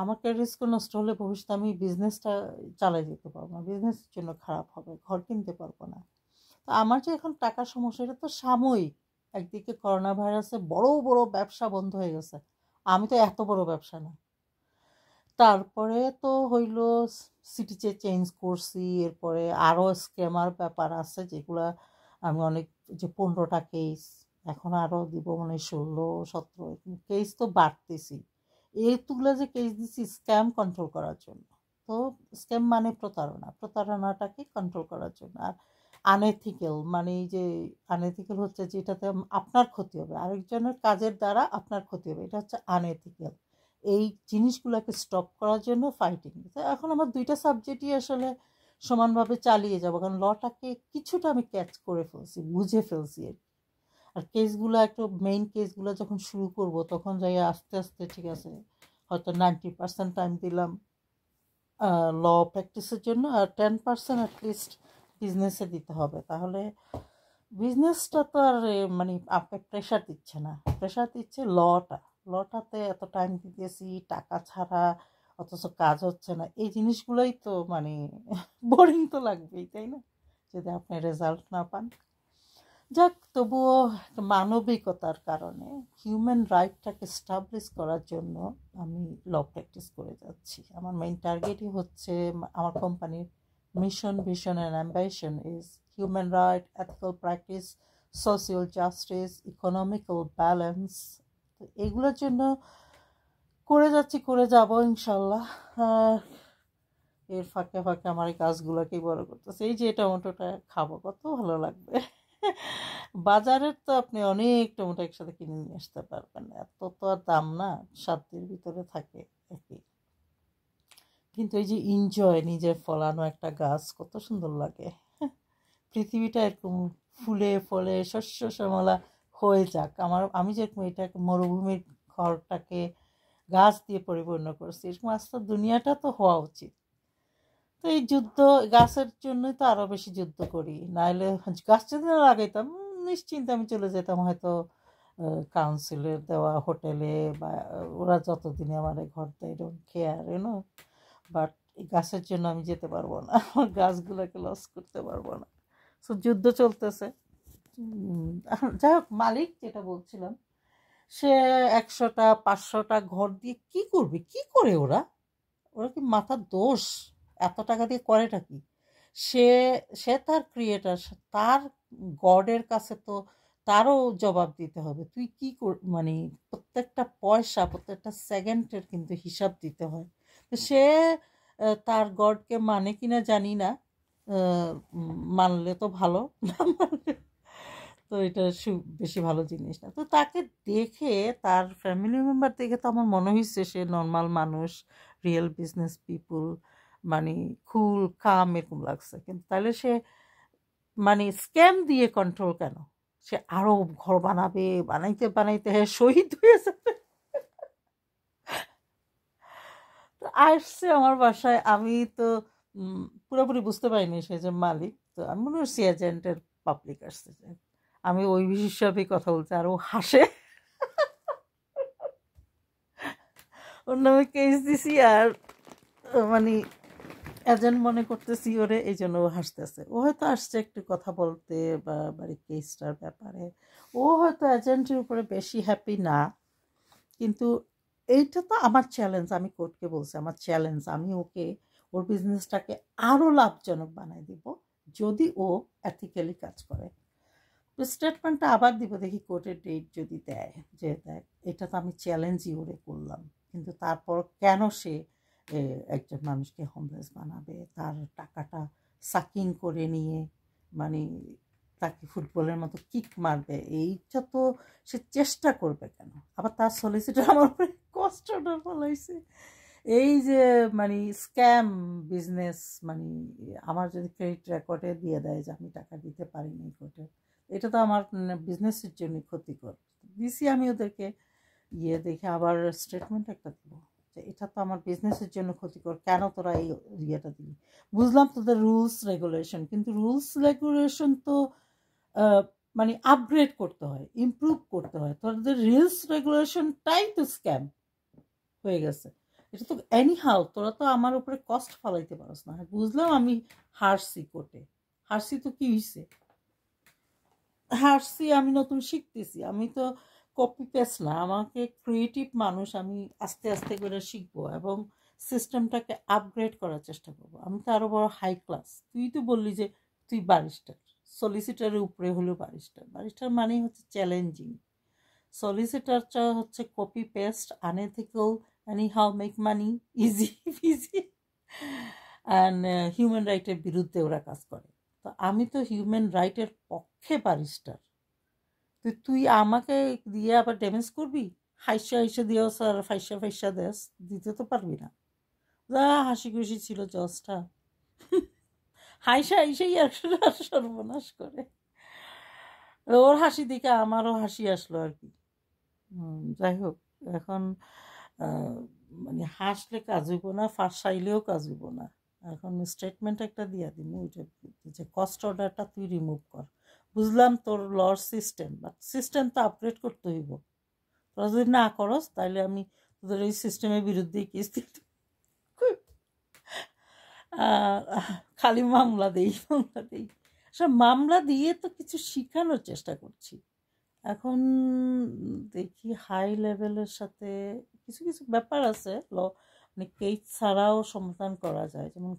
Speaker 1: আমার ক্রেডিট স্কোর নষ্ট হলে ভবিষ্যতে আমি বিজনেসটা চালাই যেতে পারবো না, বিজনেসের জন্য খারাপ হবে, ঘর কিনতে পারবো না। তো আমার যে এখন টাকার সমস্যা, এটা তো সাময়িক। একদিকে করোনা ভাইরাসে বড় বড় ব্যবসা বন্ধ হয়ে গেছে, আমি তো এত বড় ব্যবসা না। তারপরে তো হইল সিটি চেঞ্জ করছি, এরপরে আরও স্ক্যামার ব্যাপার আছে যেগুলা আমি অনেক, যে 15টা কেস, এখন আরও দিব মানে 16-17 কেস তো বাড়তেছি। এইগুলো যে কেস দিচ্ছি স্ক্যাম কন্ট্রোল করার জন্য। তো স্ক্যাম মানে প্রতারণাটাকে কন্ট্রোল করার জন্য। আর আনএথিক্যাল মানে এই যে আনএথিক্যাল হচ্ছে যেটাতে আপনার ক্ষতি হবে, আরেকজনের কাজের দ্বারা আপনার ক্ষতি হবে, এটা হচ্ছে আনএথিক্যাল। এই জিনিসগুলোকে স্টপ করার জন্য ফাইটিং। তো এখন আমার দুইটা সাবজেক্টই আসলে সমানভাবে চালিয়ে যাব, কারণ লটাকে কিছুটা আমি ক্যাচ করে ফেলছি, বুঝে ফেলছি আর কি। আর কেসগুলো একটু মেইন কেসগুলো যখন শুরু করব তখন যাই আস্তে আস্তে ঠিক আছে হয়তো 90% টাইম দিলাম ল প্র্যাকটিসের জন্য, আর 10% অ্যাটলিস্ট বিজনেসে দিতে হবে। তাহলে বিজনেসটা তো আর মানে আপনাকে প্রেশার দিচ্ছে না, প্রেশার দিচ্ছে লটাতে এত টাইম দিতেছি টাকা ছাড়া, অথচ কাজ হচ্ছে না। এই জিনিসগুলোই তো মানে বোরিং তো লাগবেই, তাই না, যদি আপনি রেজাল্ট না পান। যাক, তবুও মানবিকতার কারণে হিউম্যান রাইটটাকে স্টাবলিশ করার জন্য আমি ল প্র্যাকটিস করে যাচ্ছি। আমার মেইন টার্গেটই হচ্ছে আমার কোম্পানির mission, vision and ambition is human right, ethical practice, social justice, economical balance. তো এগুলোর জন্য করে যাচ্ছি, করে যাব ইনশাল্লাহ। এর ফাঁকে ফাঁকে আমার এই গাছগুলোকেই বড় করতেছে। এই যে টমেটোটা খাবো, কত ভালো লাগবে। বাজারের তো আপনি অনেক টমেটো একসাথে কিনে নিয়ে আসতে পারবেন, এত তো আর দাম না, সাধ্যের ভিতরে থাকে একই। কিন্তু এই যে এনজয়, নিজের ফলানো একটা গাছ কত সুন্দর লাগে। পৃথিবীটা এরকম ফুলে ফলে শস্য শ্যামলা হয়ে যাক। আমি যেরকম এটাকে মরুভূমির ঘরটাকে গাছ দিয়ে পরিপূর্ণ করছি, এরকম আস্তে দুনিয়াটা তো হওয়া উচিত। তো এই যুদ্ধ গাছের জন্যই তো আরো বেশি যুদ্ধ করি, নাইলে গাছ যদি না লাগাইতাম নিশ্চিন্তে আমি চলে যেতাম হয়তো কাউন্সিলের দেওয়া হোটেলে, বা ওরা যতদিনে আমার ঘর দেয় ডোন্ট কেয়ার ইউনো। বাট এই গাছের জন্য আমি যেতে পারবো না, আমার গাছগুলোকে লস করতে পারবো না। সো যুদ্ধ চলতেছে। যাই হোক, মালিক যেটা বলছিলাম, সে 100টা 500টা ঘর দিয়ে কি করবে, কি করে ওরা ওরা কি মাথার দোষ? এত টাকা দিয়ে করেটা কি? সে সে তার ক্রিয়েটার, তার গডের কাছে তো তারও জবাব দিতে হবে। তুই কি মানে প্রত্যেকটা পয়সা, প্রত্যেকটা সেকেন্ডের কিন্তু হিসাব দিতে হয়। তো সে তার গডকে মানে কিনা জানি না, মানলে তো ভালো, না মানলে তো এটা বেশি ভালো জিনিস না। তো তাকে দেখে, তার ফ্যামিলি মেম্বার দেখে তো আমার মনে হয়েছে সে নর্মাল মানুষ, রিয়েল বিজনেস পিপুল, মানে কুল কাম এরকম লাগছে। কিন্তু তাহলে সে মানে স্ক্যাম দিয়ে কন্ট্রোল কেন? সে আরো ঘর বানাবে, বানাইতে বানাইতে শহীদ হয়ে যাবে। তো আসছে আমার বাসায়, আমি তো পুরোপুরি বুঝতে পারিনি সে যে মালিক। তো আমি মনে হচ্ছে এজেন্টের পাবলিক আসছে, আমি ওই হিসাবে কথা বলছি, আর ও হাসে। ওর নামে কেস দিছি, আর মানে এজেন্ট মনে করতেছি ওরে, এই জন্য ও হাসতেছে। ও হয়তো আসছে একটু কথা বলতে বা বাড়ির কেসটার ব্যাপারে, ও হয়তো এজেন্টের উপরে বেশি হ্যাপি না। কিন্তু এইটা তো আমার চ্যালেঞ্জ, আমি কোর্টকে বলছি আমার চ্যালেঞ্জ, আমি ওকে ওর বিজনেসটাকে আরও লাভজনক বানাই দিব যদি ও অ্যাথিক্যালি কাজ করে। তো স্টেটমেন্টটা আবার দিব, দেখি কোর্টের ডেট যদি দেয়, যে দেখ এটা তো আমি চ্যালেঞ্জই ওরে করলাম, কিন্তু তারপর কেন সে একজন মানুষকে হোমলেস বানাবে, তার টাকাটা সাকিং করে নিয়ে মানে তাকে ফুটবলের মতো কিক মারবে, এইটা তো সে চেষ্টা করবে কেন? আবার তার সলিসিটার আমার উপরে কষ্ট অর্ডার ফলাইছে। এই যে মানে স্ক্যাম বিজনেস, মানে আমার যদি ক্রেডিট রেকর্ডে দিয়ে দেয় যে আমি টাকা দিতে পারিনি কোর্টে, এটা তো আমার বিজনেসের জন্য ক্ষতিকর। দিছি আমি ওদেরকে, দেখে আবার স্টেটমেন্ট একটা দেবো যে এটা তো আমার বিজনেসের জন্য ক্ষতিকর, কেন তোরা এই ইয়েটা দিবি? বুঝলাম তোদের রুলস রেগুলেশন, কিন্তু রুলস রেগুলেশন তো মানে আপগ্রেড করতে হয়, ইমপ্রুভ করতে হয়। তোদের রুলস রেগুলেশনটাই তো স্ক্যাম হয়ে গেছে। এটা তো এনিহাউ, তোরা তো আমার উপরে কষ্ট ফালাইতে পারস না। বুঝলাম আমি হারছি কোর্টে, হারছি তো কি হয়েছে, হারছি, আমি নতুন শিখতেছি, আমি তো কপি পেস্ট না, আমাকে ক্রিয়েটিভ মানুষ, আমি আস্তে আস্তে করে শিখবো এবং সিস্টেমটাকে আপগ্রেড করার চেষ্টা করবো। আমি তো আরো বড় হাই ক্লাস। তুই তো বললি যে তুই ব্যারিস্টার, সলিসিটারের উপরে হলো ব্যারিস্টার। ব্যারিস্টার মানেই হচ্ছে চ্যালেঞ্জিং, সলিসিটারটা হচ্ছে copy paste, unethical, anyhow make money easy easy, and human রাইটের বিরুদ্ধে ওরা কাজ করে। তো আমি তো হিউম্যান রাইটের পক্ষে ব্যারিস্টার। তুই আমাকে দিয়ে আবার ড্যামেজ করবি? হাইসা হাইসা দিয়েও স্যার ফাইসা ফাইসা দেস, দিতে তো পারবি না। যা হাসি খুশি ছিল জজটা, হাইসা হাইসাই আর সর্বনাশ করে। ওর হাসি দেখে আমারও হাসি আসলো আর কি। যাই হোক, এখন মানে হাসলে কাজ হইব না, ফাঁসাইলেও কাজ হইব না। এখন স্টেটমেন্ট একটা দিয়া দিন, ওইটা যে কস্ট অর্ডারটা তুই রিমুভ কর। বুঝলাম তোর লর সিস্টেম, বাট সিস্টেম তো আপগ্রেড করতে হইব। তোরা যদি না করস তাহলে আমি তোদের এই সিস্টেমের বিরুদ্ধেই কেস দিতে, খালি মামলা দেই মামলা দেই। আসলে মামলা দিয়ে তো কিছু শিখানোর চেষ্টা করছি। এখন দেখি হাই লেভেলের সাথে কিছু কিছু ব্যাপার আছে মানে কেস ছাড়াও সমাধান করা যায়। যেমন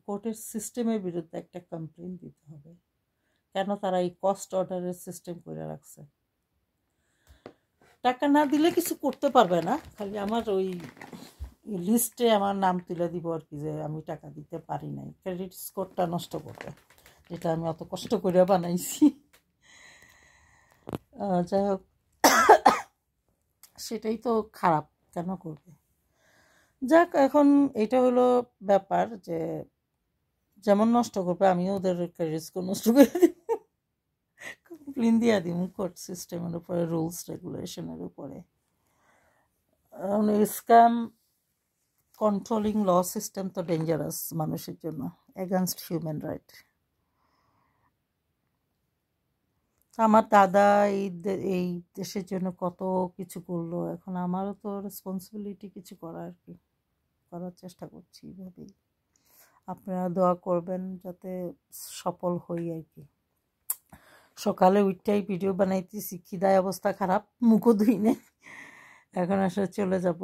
Speaker 1: কোর্টের সিস্টেমের বিরুদ্ধে একটা কমপ্লেন দিতে হবে, কেন তারা এই কস্ট অর্ডারের সিস্টেম করে রাখছে। টাকা না দিলে কিছু করতে পারবে না, খালি আমার ওই লিস্টে আমার নাম তুলে দিব আর কি, যে আমি টাকা দিতে পারি নাই, ক্রেডিট স্কোরটা নষ্ট করবে, যেটা আমি অত কষ্ট করে বানাইছি। যাই হোক, সেটাই তো খারাপ, কেন করবে। যাক, এখন এটা হলো ব্যাপার যে যেমন নষ্ট করবে আমিও ওদের ক্রেডিট স্কোর নষ্ট করে দিব, কমপ্লেন দিয়ে দিব কোর্ট সিস্টেমের উপরে, রুলস রেগুলেশনের উপরে। স্ক্যাম কন্ট্রোলিং ল সিস্টেম তো ডেঞ্জারাস মানুষের জন্য, এগেনস্ট হিউম্যান রাইট। আমার দাদা এই দেশের জন্য কত কিছু করলো, এখন আমারও তো রেসপন্সিবিলিটি কিছু করা আর কি, করার চেষ্টা করছি এইভাবেই। আপনারা দোয়া করবেন যাতে সফল হই আর কি। সকালে উঠতেই ভিডিও বানাইতেছি, খিদায় অবস্থা খারাপ, মুখও ধুই নেই, এখন আসলে চলে যাব।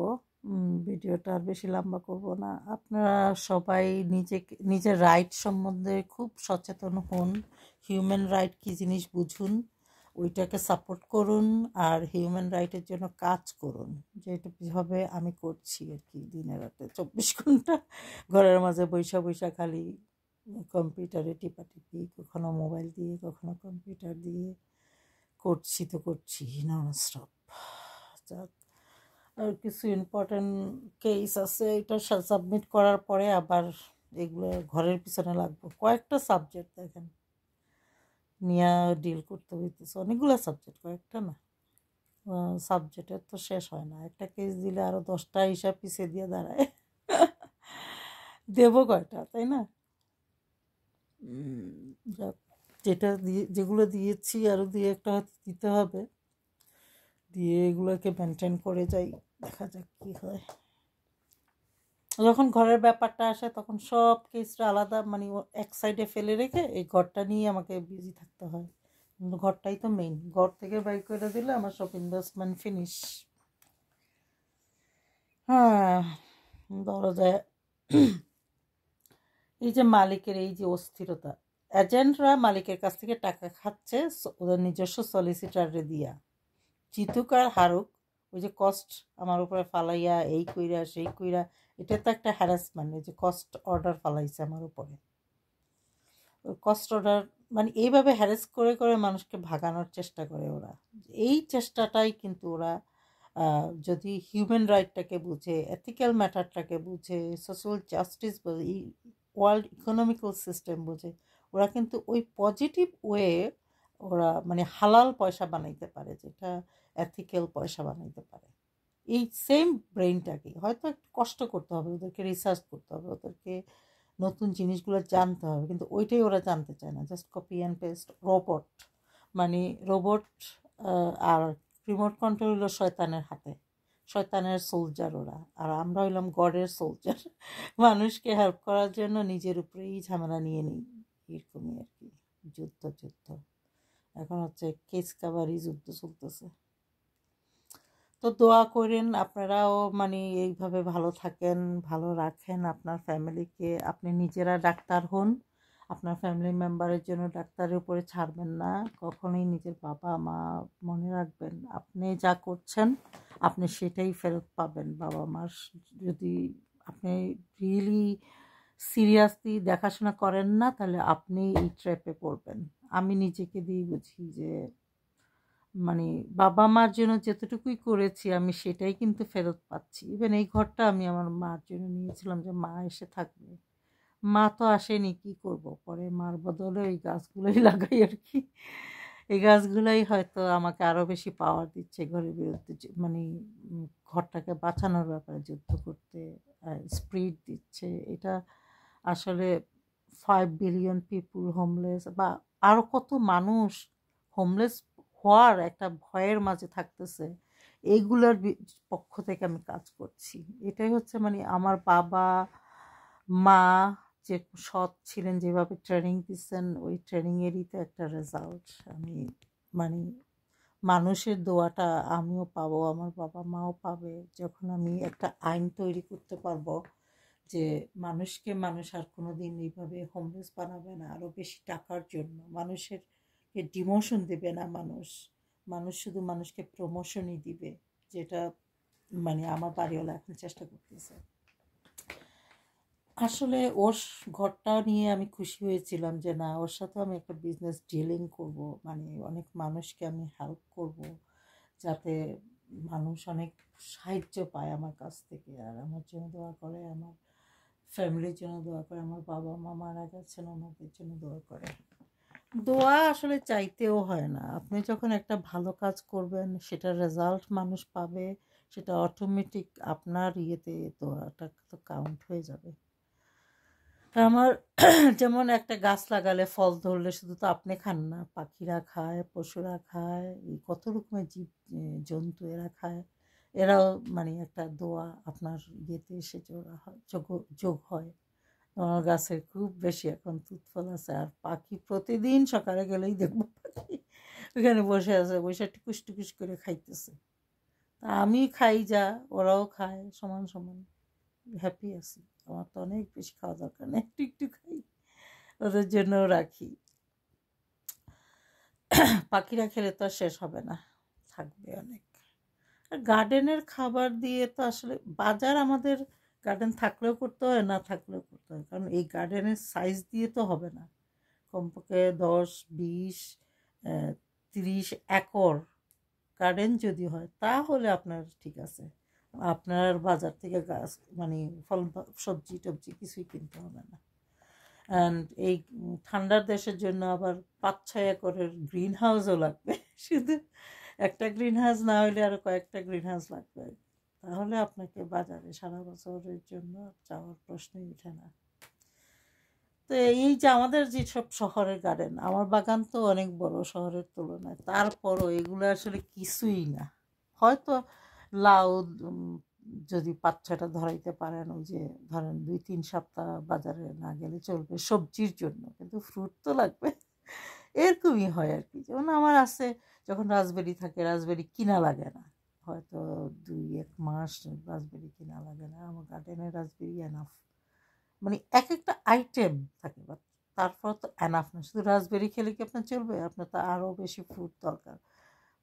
Speaker 1: ভিডিওটা আর বেশি লম্বা করব না। আপনারা সবাই নিজের রাইট সম্বন্ধে খুব সচেতন হন, হিউম্যান রাইট কী জিনিস বুঝুন, ওইটাকে সাপোর্ট করুন, আর হিউম্যান রাইটের জন্য কাজ করুন, যেভাবে আমি করছি আর কি। দিনে রাতে 24 ঘন্টা ঘরের মাঝে বৈশা বৈশা খালি কম্পিউটারে টিপাটিপি, কখনো মোবাইল দিয়ে কখনো কম্পিউটার দিয়ে করছি তো করছি নন স্টপ। যাক, আর কিছু ইম্পর্টেন্ট কেস আছে, এটা সাবমিট করার পরে আবার এগুলো ঘরের পিছনে লাগবে। কয়েকটা সাবজেক্ট দেখেন নিয়ে ডিল করতে হইতেছে, অনেকগুলো সাবজেক্ট, কয়েকটা না। সাবজেক্টের তো শেষ হয় না, একটা কেস দিলে আরও 10টা হিসাব পিছিয়ে দিয়ে দাঁড়ায়। দেবো কয়টা, তাই না? যাক, যেগুলো দিয়েছি আরও দিয়ে একটা দিতে হবে, দিয়ে এগুলোকে মেনটেন করে যাই, দেখা যাক কী হয়। যখন ঘরের ব্যাপারটা আসে তখন সব কেসটা আলাদা, মানে এক সাইডে ফেলে রেখে এই ঘরটা নিয়ে আমাকে বিজি থাকতে হয়। কিন্তু ঘরটাই তো মেইন, ঘর থেকে বাইর করে দিলে আমার সব ইনভেস্টমেন্ট ফিনিশ। হ্যাঁ, ধরা যায় এই যে মালিকের এই যে অস্থিরতা, এজেন্টরা মালিকের কাছ থেকে টাকা খাচ্ছে ওদের নিজস্ব সলিসিটারে দিয়া, জিতুক আর হারুক, ওই যে কস্ট আমার উপরে ফালাইয়া এই কইরা সেই কইরা, এটা তো একটা হ্যারাসমেন্ট। ওই যে কস্ট অর্ডার ফালাইছে আমার উপরে, ওই কস্ট অর্ডার মানে এইভাবে হ্যারাস করে করে মানুষকে ভাগানোর চেষ্টা করে ওরা। এই চেষ্টাটাই কিন্তু ওরা যদি হিউম্যান রাইটটাকে বুঝে, এথিক্যাল ম্যাটারটাকে বুঝে, সোশ্যাল জাস্টিস বুঝে, ওয়ার্ল্ড ইকোনমিক্যাল সিস্টেম বুঝে, ওরা কিন্তু ওই পজিটিভ ওয়ে ওরা মানে হালাল পয়সা বানাইতে পারে, যেটা এথিক্যাল পয়সা বানাইতে পারে। এই সেম ব্রেইনটাকে হয়তো একটু কষ্ট করতে হবে, ওদেরকে রিসার্চ করতে হবে, ওদেরকে নতুন জিনিসগুলো জানতে হবে, কিন্তু ওইটাই ওরা জানতে চায় না। Just copy and paste robot, মানে রোবট। আর রিমোট কন্ট্রোল হলো শয়তানের হাতে, শয়তানের সোলজার ওরা, আর আমরা হইলাম গডের সোলজার। মানুষকে হেল্প করার জন্য নিজের উপরেই ঝামেলা নিয়ে নিই, এরকমই আর কি। যুদ্ধ যুদ্ধ এখন হচ্ছে কেস কাভারি যুদ্ধ চলতেছে। তো দোয়া করেন আপনারাও, মানে এইভাবে ভালো থাকেন, ভালো রাখেন আপনার ফ্যামিলিকে। আপনি নিজেরা ডাক্তার হন, আপনার ফ্যামিলি মেম্বারের জন্য ডাক্তারের উপরে ছাড়বেন না কখনোই। নিজের বাবা মা মনে রাখবেন, আপনি যা করছেন আপনি সেটাই ফেরত পাবেন। বাবা মার যদি আপনি রিয়েলি সিরিয়াসলি দেখাশোনা করেন না, তাহলে আপনি এই ট্র্যাপে পড়বেন। আমি নিজেকে দিয়ে বুঝি যে মানে বাবা মার জন্য যতটুকুই করেছি আমি সেটাই কিন্তু ফেরত পাচ্ছি। ইভেন এই ঘরটা আমি আমার মার জন্য নিয়েছিলাম যে মা এসে থাকবে। মা তো আসেনি, কি করব, পরে মার বদলে ওই গাছগুলোই লাগাই আর কি। এই গাছগুলোই হয়তো আমাকে আরো বেশি পাওয়ার দিচ্ছে ঘরের বিরুদ্ধে, মানে ঘরটাকে বাঁচানোর ব্যাপারে যুদ্ধ করতে স্পিরিট দিচ্ছে। এটা আসলে 5 বিলিয়ন পিপুল হোমলেস, বা আরো কত মানুষ হোমলেস হওয়ার একটা ভয়ের মাঝে থাকতেছে, এইগুলোর পক্ষ থেকে আমি কাজ করছি। এটাই হচ্ছে মানে আমার বাবা মা যে সৎ ছিলেন, যেভাবে ট্রেনিং দিচ্ছেন, ওই ট্রেনিংয়েরই তো একটা রেজাল্ট। আমি মানে মানুষের দোয়াটা আমিও পাবো, আমার বাবা মাও পাবে, যখন আমি একটা আইন তৈরি করতে পারবো যে মানুষকে মানুষ আর কোনো দিন এইভাবে হোমলেস বানাবে না আরও বেশি টাকার জন্য, মানুষের ডিমোশন দেবে না, মানুষ শুধু মানুষকে প্রমোশনই দিবে, যেটা মানে আমার বাড়িওয়ালা এখন চেষ্টা করতেছে। আসলে ওর ঘরটা নিয়ে আমি খুশি হয়েছিলাম যে না, ওর সাথে আমি একটা বিজনেস ডিলিং করব, মানে অনেক মানুষকে আমি হেল্প করব, যাতে মানুষ অনেক সাহায্য পায় আমার কাছ থেকে, আর আমার জন্য দোয়া করে, আমার ফ্যামিলির জন্য দোয়া করে, আমার বাবা মা মারা গেছেন ওনাদের জন্য দোয়া করে। দোয়া আসলে চাইতেও হয় না, আপনি যখন একটা ভালো কাজ করবেন সেটার রেজাল্ট মানুষ পাবে, সেটা অটোমেটিক আপনার ইয়েতে দোয়াটা তো কাউন্ট হয়ে যাবে। আমার যেমন একটা গাছ লাগালে ফল ধরলে শুধু তো আপনি খান না, পাখিরা খায়, পশুরা খায়, এই কত রকমের জীব জন্তু এরা খায়, এরাও মানে একটা দোয়া আপনার ইয়েতে এসে জোড়া হয়, যোগ হয়। আমার গাছে খুব বেশি এখন তুত ফল আছে, আর পাখি প্রতিদিন সকালে গেলেই দেখবো পাখি ওখানে বসে আছে, বসে টুকুস টুকুস করে খাইতেছে। তা আমি খাই যা, ওরাও খায়, সমান সমান হ্যাপি আছি। আমার তো অনেক বেশি খাওয়া দরকার নেই, একটু একটু খাই, ওদের জন্যও রাখি। পাখিরা খেলে তো আর শেষ হবে না, থাকবে অনেক। আর গার্ডেনের খাবার দিয়ে তো আসলে বাজার, আমাদের গার্ডেন থাকলেও করতে হয়, না থাকলেও করতে হয়, কারণ এই গার্ডেনের সাইজ দিয়ে তো হবে না। কমপক্ষে 10, 20, 30 একর গার্ডেন যদি হয় তাহলে আপনার ঠিক আছে, আপনার বাজার থেকে গাছ মানে ফল সবজি টবজি কিছুই কিনতে হবে না। অ্যান্ড এই ঠান্ডার দেশের জন্য আবার 5-6 একরের গ্রিন হাউসও লাগবে। শুধু একটা গ্রিন হাউস না হইলে আরও কয়েকটা গ্রিন হাউস লাগবে, তাহলে আপনাকে বাজারে সারা বছরের জন্য যাওয়ার প্রশ্নই ওঠে না। তো এই যে আমাদের যে সব শহরের গার্ডেন, আমার বাগান তো অনেক বড় শহরের তুলনায়, তারপরও এগুলো আসলে কিছুই না। হয়তো লাউ যদি 5-6টা ধরাইতে পারেন, ওই যে ধরেন 2-3 সপ্তাহ বাজারে না গেলে চলবে সবজির জন্য, কিন্তু ফ্রুট তো লাগবে। এরকমই হয় আর কি। যেমন আমার আছে, যখন রাজবেরি থাকে, রাজবেরি কিনা লাগে না, হয়তো 2-1 মাস রাজবেরি কিনা লাগে না, আমার গার্ডেনের রাজবেরি এনাফ। মানে এক একটা আইটেম থাকে, বাট তারপর তো এনাফ না, শুধু রাজবেরি খেলে কি আপনার চলবে, আপনার তো আরও বেশি ফ্রুট দরকার।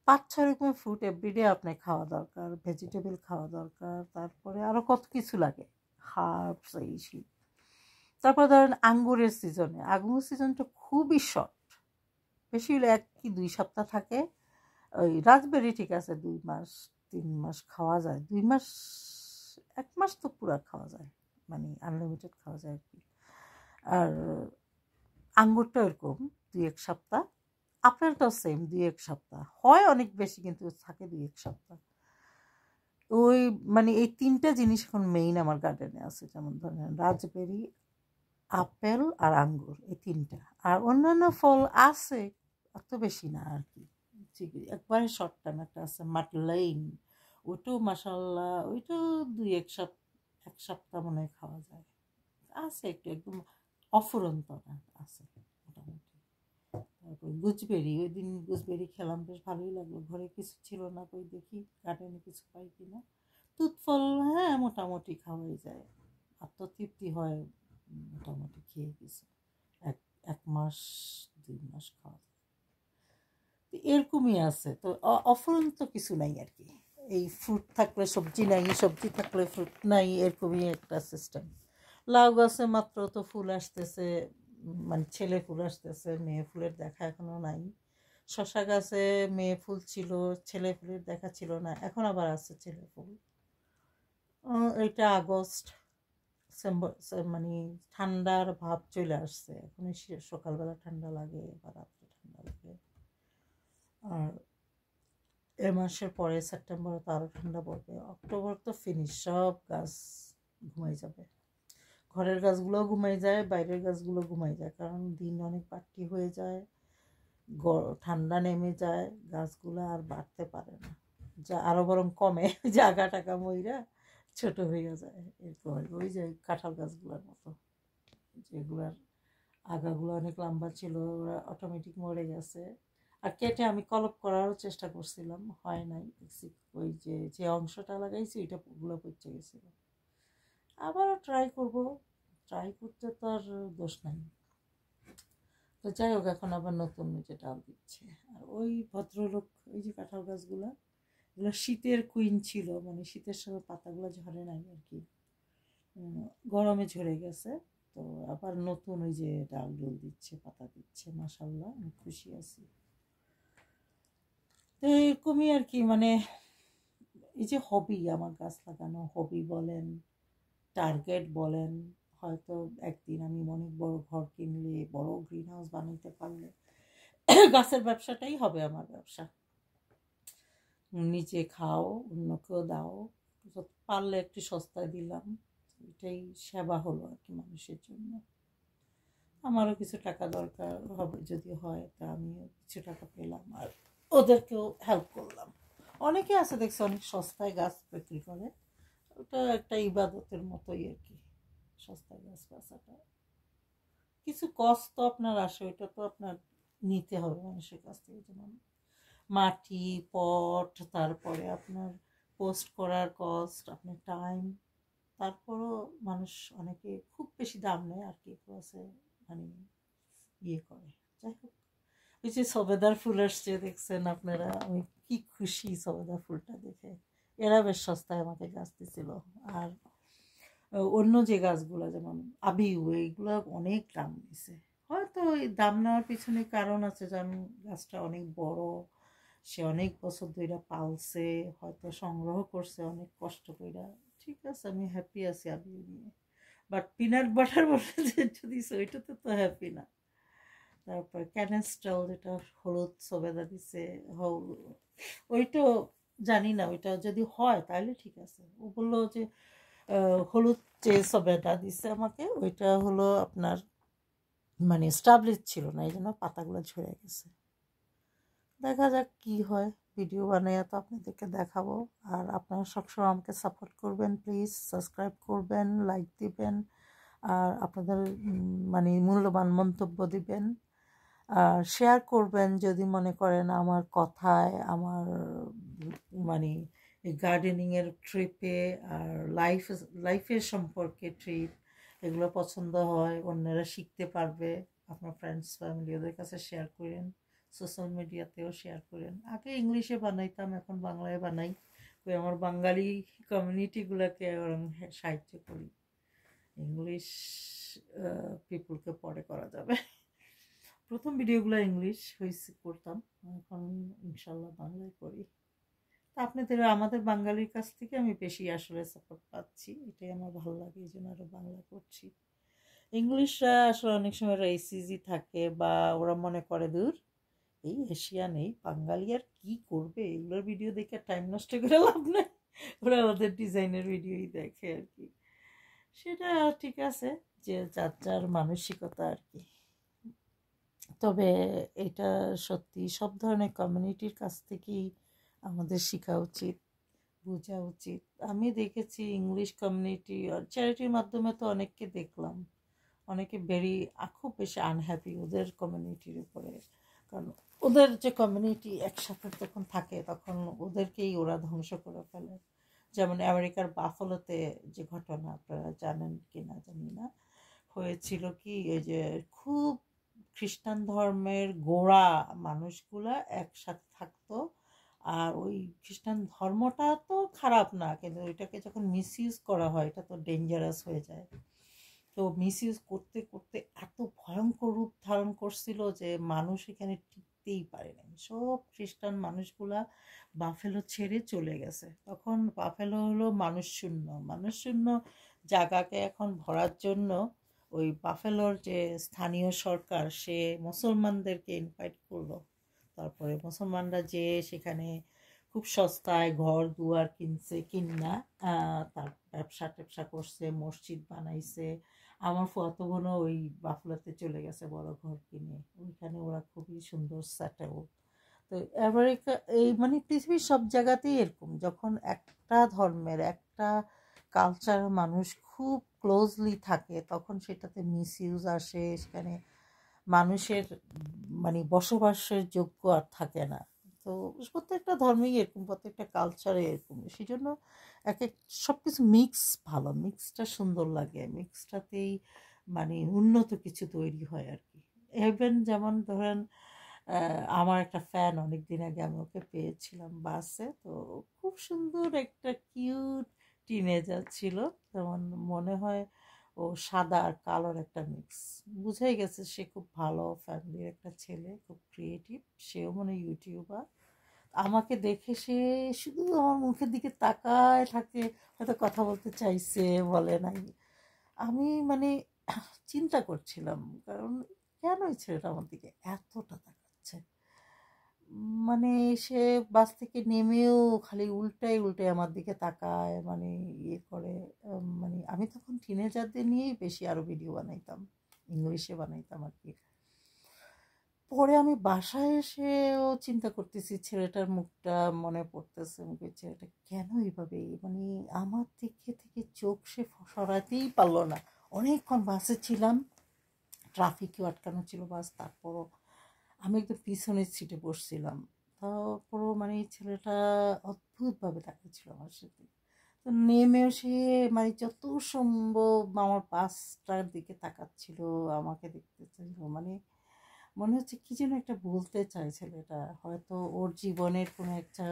Speaker 1: 5-6 রকমের ফ্রুট এভরিডে আপনার খাওয়া দরকার, ভেজিটেবল খাওয়া দরকার, তারপরে আরও কত কিছু লাগে, হার্বস এই সেই। তারপর ধরেন আঙ্গুরের সিজনে, আঙ্গুর সিজনটা খুবই শর্ট, বেশি হলে 1 কি 2 সপ্তাহ থাকে। ওই রাজবেরি ঠিক আছে 2 মাস 3 মাস খাওয়া যায়, 2 মাস 1 মাস তো পুরা খাওয়া যায়, মানে আনলিমিটেড খাওয়া যায় আর কি। আর আঙ্গুরটা এরকম 2-1 সপ্তাহ, আপেলটাও সেম 2-1 সপ্তাহ হয়, অনেক বেশি কিন্তু থাকে 2-1 সপ্তাহ। ওই মানে এই 3টা জিনিস এখন মেইন আমার গার্ডেনে আছে, যেমন ধরেন রাজবেরি, আপেল আর আঙ্গুর, এই 3টা। আর অন্যান্য ফল আছে, অত বেশি না আর কি। একবারে শর্ট টাইম একটা আছে মাটলাইন, ওইটাও মাসাল্লাহ, ওইটাও 1 সপ্তাহ মনে হয় খাওয়া যায়, আছে একটু একদম অফুরন্ত না, আছে মোটামুটি। তারপর গুজবেরি, ওই দিন গুজবেরি খেলাম, বেশ ভালোই লাগলো, ঘরে কিছু ছিল না, কই দেখি গার্ডেনে কিছু পাই কিনা। তুত ফল হ্যাঁ মোটামুটি খাওয়াই যায়, আত্মতৃপ্তি হয়, মোটামুটি খেয়ে গেছে, এক 1 মাস 2 মাস খাওয়া যায়। তো এরকমই আছে, তো অফুরন্ত কিছু নাই আর কি। এই ফ্রুট থাকলে সবজি নাই, সবজি থাকলে ফ্রুট নাই, এরকমই একটা সিস্টেম। লাউ গাছে মাত্র তো ফুল আসতেছে, মানে ছেলে ফুল আসতেছে, মেয়ে ফুলের দেখা এখনো নাই। শশা গাছে মেয়ে ফুল ছিল, ছেলে ফুলের দেখা ছিল না, এখন আবার আছে ছেলে ফুল। এটা আগস্ট, মানে ঠান্ডার ভাব চলে আসছে এখন। সকালবেলা ঠান্ডা লাগে বা রাত্রে ঠান্ডা লাগে। আর এ মাসের পরে সেপ্টেম্বরে তো আরও ঠান্ডা পড়বে। অক্টোবর তো ফিনিশ, সব গাছ ঘুমাই যাবে। ঘরের গাছগুলোও ঘুমাই যায়, বাইরের গাছগুলো ঘুমাই যায়, কারণ দিন অনেক বাড়তি হয়ে যায়, ঠান্ডা নেমে যায়, গাছগুলো আর বাড়তে পারে না, যা আরও বরং কমে, জাগা টাকা মইরা ছোট হয়ে যায় এরকম। ওই যে কাঁঠাল গাছগুলোর মতো, যেগুলার আগাগুলো অনেক লম্বা ছিল, ওরা অটোমেটিক মরে গেছে। আর কেটে আমি কলপ করারও চেষ্টা করছিলাম, হয় নাই। ওই যে অংশটা লাগাইছি ওইটা পুরো পচে গেছিল। আবারও ট্রাই করব, ট্রাই করতে তো আর দোষ নাই। তো যাই হোক, এখন আবার নতুন যে ডাল দিচ্ছে। আর ওই ভদ্রলোক, ওই যে কাঁঠাল গাছগুলো, এগুলো শীতের কুইন ছিল, মানে শীতের সময় পাতাগুলো ঝরে নাই আর কি, গরমে ঝরে গেছে। তো আবার নতুন ওই যে ডাল ডুল দিচ্ছে, পাতা দিচ্ছে, মাশাআল্লাহ, আমি খুশি আছি। তো এরকমই আর কি, মানে এই যে হবি, আমার গাছ লাগানো হবি বলেন, টার্গেট বলেন। হয়তো একদিন আমি অনেক বড় ঘর কিনলে, বড় গ্রিন হাউস বানাইতে পারলে গাছের ব্যবসাটাই হবে আমার ব্যবসা। নিজে খাও, অন্যকেও দাও, পারলে একটু সস্তায় দিলাম, এটাই সেবা হলো আর কি মানুষের জন্য। আমারও কিছু টাকা দরকার হবে, যদি হয় তা আমিও কিছু টাকা পেলাম আর ওদেরকেও হেল্প করলাম। অনেকে আছে দেখছি অনেক সস্তায় গাছ বিক্রি করে, ওটা একটা ইবাদতের মতোই আর কি, সস্তায় গাছ বেচাটা। কিছু কষ্ট তো আপনার আসে, ওইটা তো আপনার নিতে হবে মানুষের কাছ থেকে, যেমন মাটি, পট, তারপরে আপনার পোস্ট করার কস্ট, আপনার টাইম। তারপরও মানুষ অনেকে খুব বেশি দাম নেয় আর কি, আছে মানে ইয়ে করে। যাই হোক, ওই যে সবেদার ফুল আসছে দেখছেন আপনারা, আমি কি খুশি সবেদার ফুলটা দেখে। এরা বেশ সস্তায় আমাকে গাছ দিছিল। আর অন্য যে গাছগুলো যেমন আবিউ, এইগুলো অনেক দাম নিছে। হয়তো এই দাম নেওয়ার পিছনে কারণ আছে, যেমন গাছটা অনেক বড়, সে অনেক বছর ধরে পালছে, হয়তো সংগ্রহ করছে অনেক কষ্ট করে। ঠিক আছে, আমি হ্যাপি আছি আবিউ নিয়ে। বাট পিনাট বাটার বলে যেটা দিছে ওইটাতে তো হ্যাপি না। তারপর ক্যানেস্ট্রাল, যেটা হলুদ সবেদা দিছে, ওইটাও জানি না, ওইটা যদি হয় তাহলে ঠিক আছে। ও বললো যে হলুদ যে সবেদা দিছে আমাকে, ওইটা হলো আপনার মানে স্টাবলিশ ছিল না, এই জন্য পাতাগুলো ঝরে গেছে। দেখা যাক কি হয়, ভিডিও বানাইয়া তো আপনাদেরকে দেখাবো। আর আপনারা সবসময় আমাকে সাপোর্ট করবেন, প্লিজ সাবস্ক্রাইব করবেন, লাইক দিবেন, আর আপনাদের মানে মূল্যবান মন্তব্য দিবেন, আর শেয়ার করবেন যদি মনে করেন আমার কথায়, আমার মানে গার্ডেনিংয়ের ট্রিপে আর লাইফের সম্পর্কে ট্রিপ, এগুলো পছন্দ হয়, অন্যরা শিখতে পারবে। আপনার ফ্রেন্ডস ফ্যামিলি ওদের কাছে শেয়ার করেন, সোশ্যাল মিডিয়াতেও শেয়ার করেন। আগে ইংলিশে বানাইতাম, এখন বাংলায় বানাই, ওই আমার বাঙালি কমিউনিটিগুলোকে সাহায্য করি। ইংলিশ পিপুলকে পরে করা যাবে। প্রথম ভিডিওগুলো ইংলিশ হয়েছে করতাম, এখন ইনশাল্লাহ বাংলায় করি। তা আপনাদের, আমাদের বাঙালির কাছ থেকে আমি বেশি আসলে সাপোর্ট পাচ্ছি, এটাই আমার ভালো লাগে, এই জন্য আরও বাংলা করছি। ইংলিশরা আসলে অনেক সময় রেসিজি থাকে, বা ওরা মনে করে দূর এই এশিয়ান, এই বাঙালি আর কি করবে, এগুলোর ভিডিও দেখে টাইম নষ্ট করে লাভ নেই, ওরা ওদের ডিজাইনের ভিডিওই দেখে আর কি। সেটা ঠিক আছে, যে যার যার মানসিকতা আর কি। তবে এটা সত্যি সব ধরনের কমিউনিটির কাছ থেকেই আমাদের শেখা উচিত, বোঝা উচিত। আমি দেখেছি ইংলিশ কমিউনিটি আর চ্যারিটির মাধ্যমে তো অনেককে দেখলাম, অনেকে খুব বেশি আনহ্যাপি ওদের কমিউনিটির উপরে, কারণ ওদের যে কমিউনিটি একসাথে যখন থাকে তখন ওদেরকেই ওরা ধ্বংস করে ফেলে। যেমন আমেরিকার বাফলোতে যে ঘটনা, আপনারা জানেন কি না জানি না, হয়েছিল কি, এই যে খুব খ্রিস্টান ধর্মের গোড়া মানুষগুলা একসাথে থাকতো, আর ওই খ্রিস্টান ধর্মটা তো খারাপ না, কিন্তু ওইটাকে যখন মিসইউজ করা হয় এটা তো ডেঞ্জারাস হয়ে যায়। তো মিসইউজ করতে করতে এত ভয়ঙ্কর রূপ ধারণ করছিল যে মানুষ এখানে থাকতেই পারে নাই। সব খ্রিস্টান মানুষগুলা বাফেলো ছেড়ে চলে গেছে। তখন বাফেলো হলো মানুষ শূন্য জায়গাকে এখন ভরার জন্য ওই বাফেলোর যে স্থানীয় সরকার সে মুসলমানদেরকে ইনভাইট করলো। তারপরে মুসলমানরা যে সেখানে খুব সস্তায় ঘর দুয়ার কিনছে, কিনা তার ব্যবসা ট্যাবসা করছে, মসজিদ বানাইছে। আমার ফুয়াতো বোনও ওই বাফলাতে চলে গেছে বড় ঘর কিনে, ওইখানে ওরা খুবই সুন্দর সেটেল। তো আমেরিকা এই মানে পৃথিবীর সব জায়গাতেই এরকম, যখন একটা ধর্মের একটা কালচার মানুষ খুব ক্লোজলি থাকে তখন সেটাতে মিসইউজ আসে, সেখানে মানুষের মানে বসবাসের যোগ্য আর থাকে না। তো প্রত্যেকটা ধর্মেই এরকম, প্রত্যেকটা কালচারে এরকম, সেই জন্য এক এক সব কিছু মিক্স ভালো, মিক্সটা সুন্দর লাগে, মিক্সটাতেই মানে উন্নত কিছু তৈরি হয় আর কি। ইভেন যেমন ধরেন আমার একটা ফ্যান অনেক দিন আগে আমি ওকে পেয়েছিলাম বাসে, তো খুব সুন্দর একটা কিউট টিনেজার ছিল, যেমন মনে হয় ও সাদা আর কালোর একটা মিক্স। বুঝাই গেছে সে খুব ভালো ফ্যামিলির একটা ছেলে, খুব ক্রিয়েটিভ, সেও মানে ইউটিউবার। আমাকে দেখে সে শুধু আমার মুখের দিকে তাকায় থাকে, হয়তো কথা বলতে চাইছে, বলে নাই। আমি মানে চিন্তা করছিলাম, কারণ কেন এই ছেলেটা আমার দিকে এতটা তাকাচ্ছে। মানে সে বাস থেকে নেমেও খালি উল্টাই উল্টাই আমার দিকে তাকায়, মানে ইয়ে করে। মানে আমি তখন টিনেজারদের নিয়েই বেশি আরো ভিডিও বানাইতাম, ইংলিশে বানাইতাম আর কি। পরে আমি বাসায় এসেও চিন্তা করতেছি, ছেলেটার মুখটা মনে পড়তেছে, মুখে ছেলেটা কেন এইভাবে, মানে আমার দিকে থেকে চোখ সে সরাতেই পারলো না। অনেকক্ষণ বাসে ছিলাম, ট্রাফিকেও আটকানো ছিল বাস, তারপরও আমি একদম পিছনের সিটে বসছিলাম, তারপরও মানে এই ছেলেটা অদ্ভুতভাবে তাকিয়েছিল আমার সাথে। তো নেমেও সে মানে যত সম্ভব আমার বাসটার দিকে তাকাচ্ছিল, আমাকে দেখতেছিল, মানে মনে হচ্ছে কি যেন একটা বলতে চাই ছেলেটা, হয়তো ওর জীবনের কোনো একটা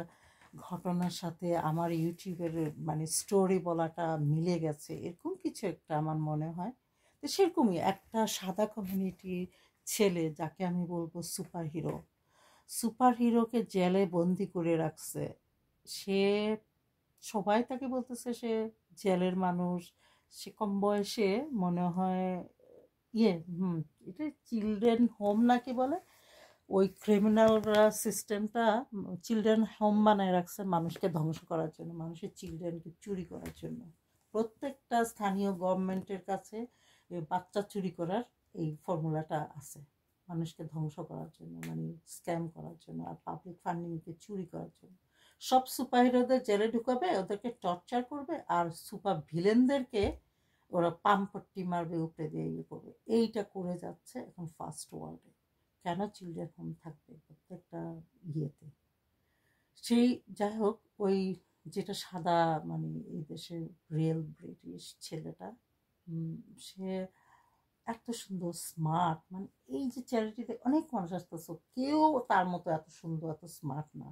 Speaker 1: ঘটনার সাথে আমার ইউটিউবের মানে স্টোরি বলাটা মিলে গেছে, এরকম কিছু একটা আমার মনে হয়। তো সেরকমই একটা সাদা কমিউনিটির ছেলে, যাকে আমি বলবো সুপার হিরো, সুপার হিরোকে জেলে বন্দি করে রাখছে। সে সবাই তাকে বলতেছে সে জেলের মানুষ, সে কম বয়সে মনে হয় ইয়ে এটা চিলড্রেন হোম নাকি বলে, ওই ক্রিমিনালরা সিস্টেমটা চিলড্রেন হোম বানায় রাখছে মানুষকে ধ্বংস করার জন্য, মানুষের চিলড্রেনকে চুরি করার জন্য। প্রত্যেকটা স্থানীয় গভর্নমেন্টের কাছে বাচ্চা চুরি করার এই ফর্মুলাটা আছে, মানুষকে ধ্বংস করার জন্য, মানে স্ক্যাম করার জন্য আর পাবলিক ফান্ডিংকে চুরি করার জন্য। সব সুপার হিরোদের জেলে ঢুকাবে, ওদেরকে টর্চার করবে, আর সুপার ভিলেনদেরকে ওরা পামপট্টি মারবে, উপরে দিয়ে ইয়ে করবে। এইটা করে যাচ্ছে এখন ফার্স্ট ওয়ার্ল্ডে। কেন চিলড্রেন হোম থাকবে প্রত্যেকটা ইয়েতে? সেই যাই হোক, ওই যেটা সাদা মানে এই দেশের রিয়েল ব্রিটিশ ছেলেটা, সে এত সুন্দর স্মার্ট, মানে এই যে চ্যারিটিতে অনেক মানুষ আসতেছে, কেউ তার মতো এত সুন্দর এত স্মার্ট না।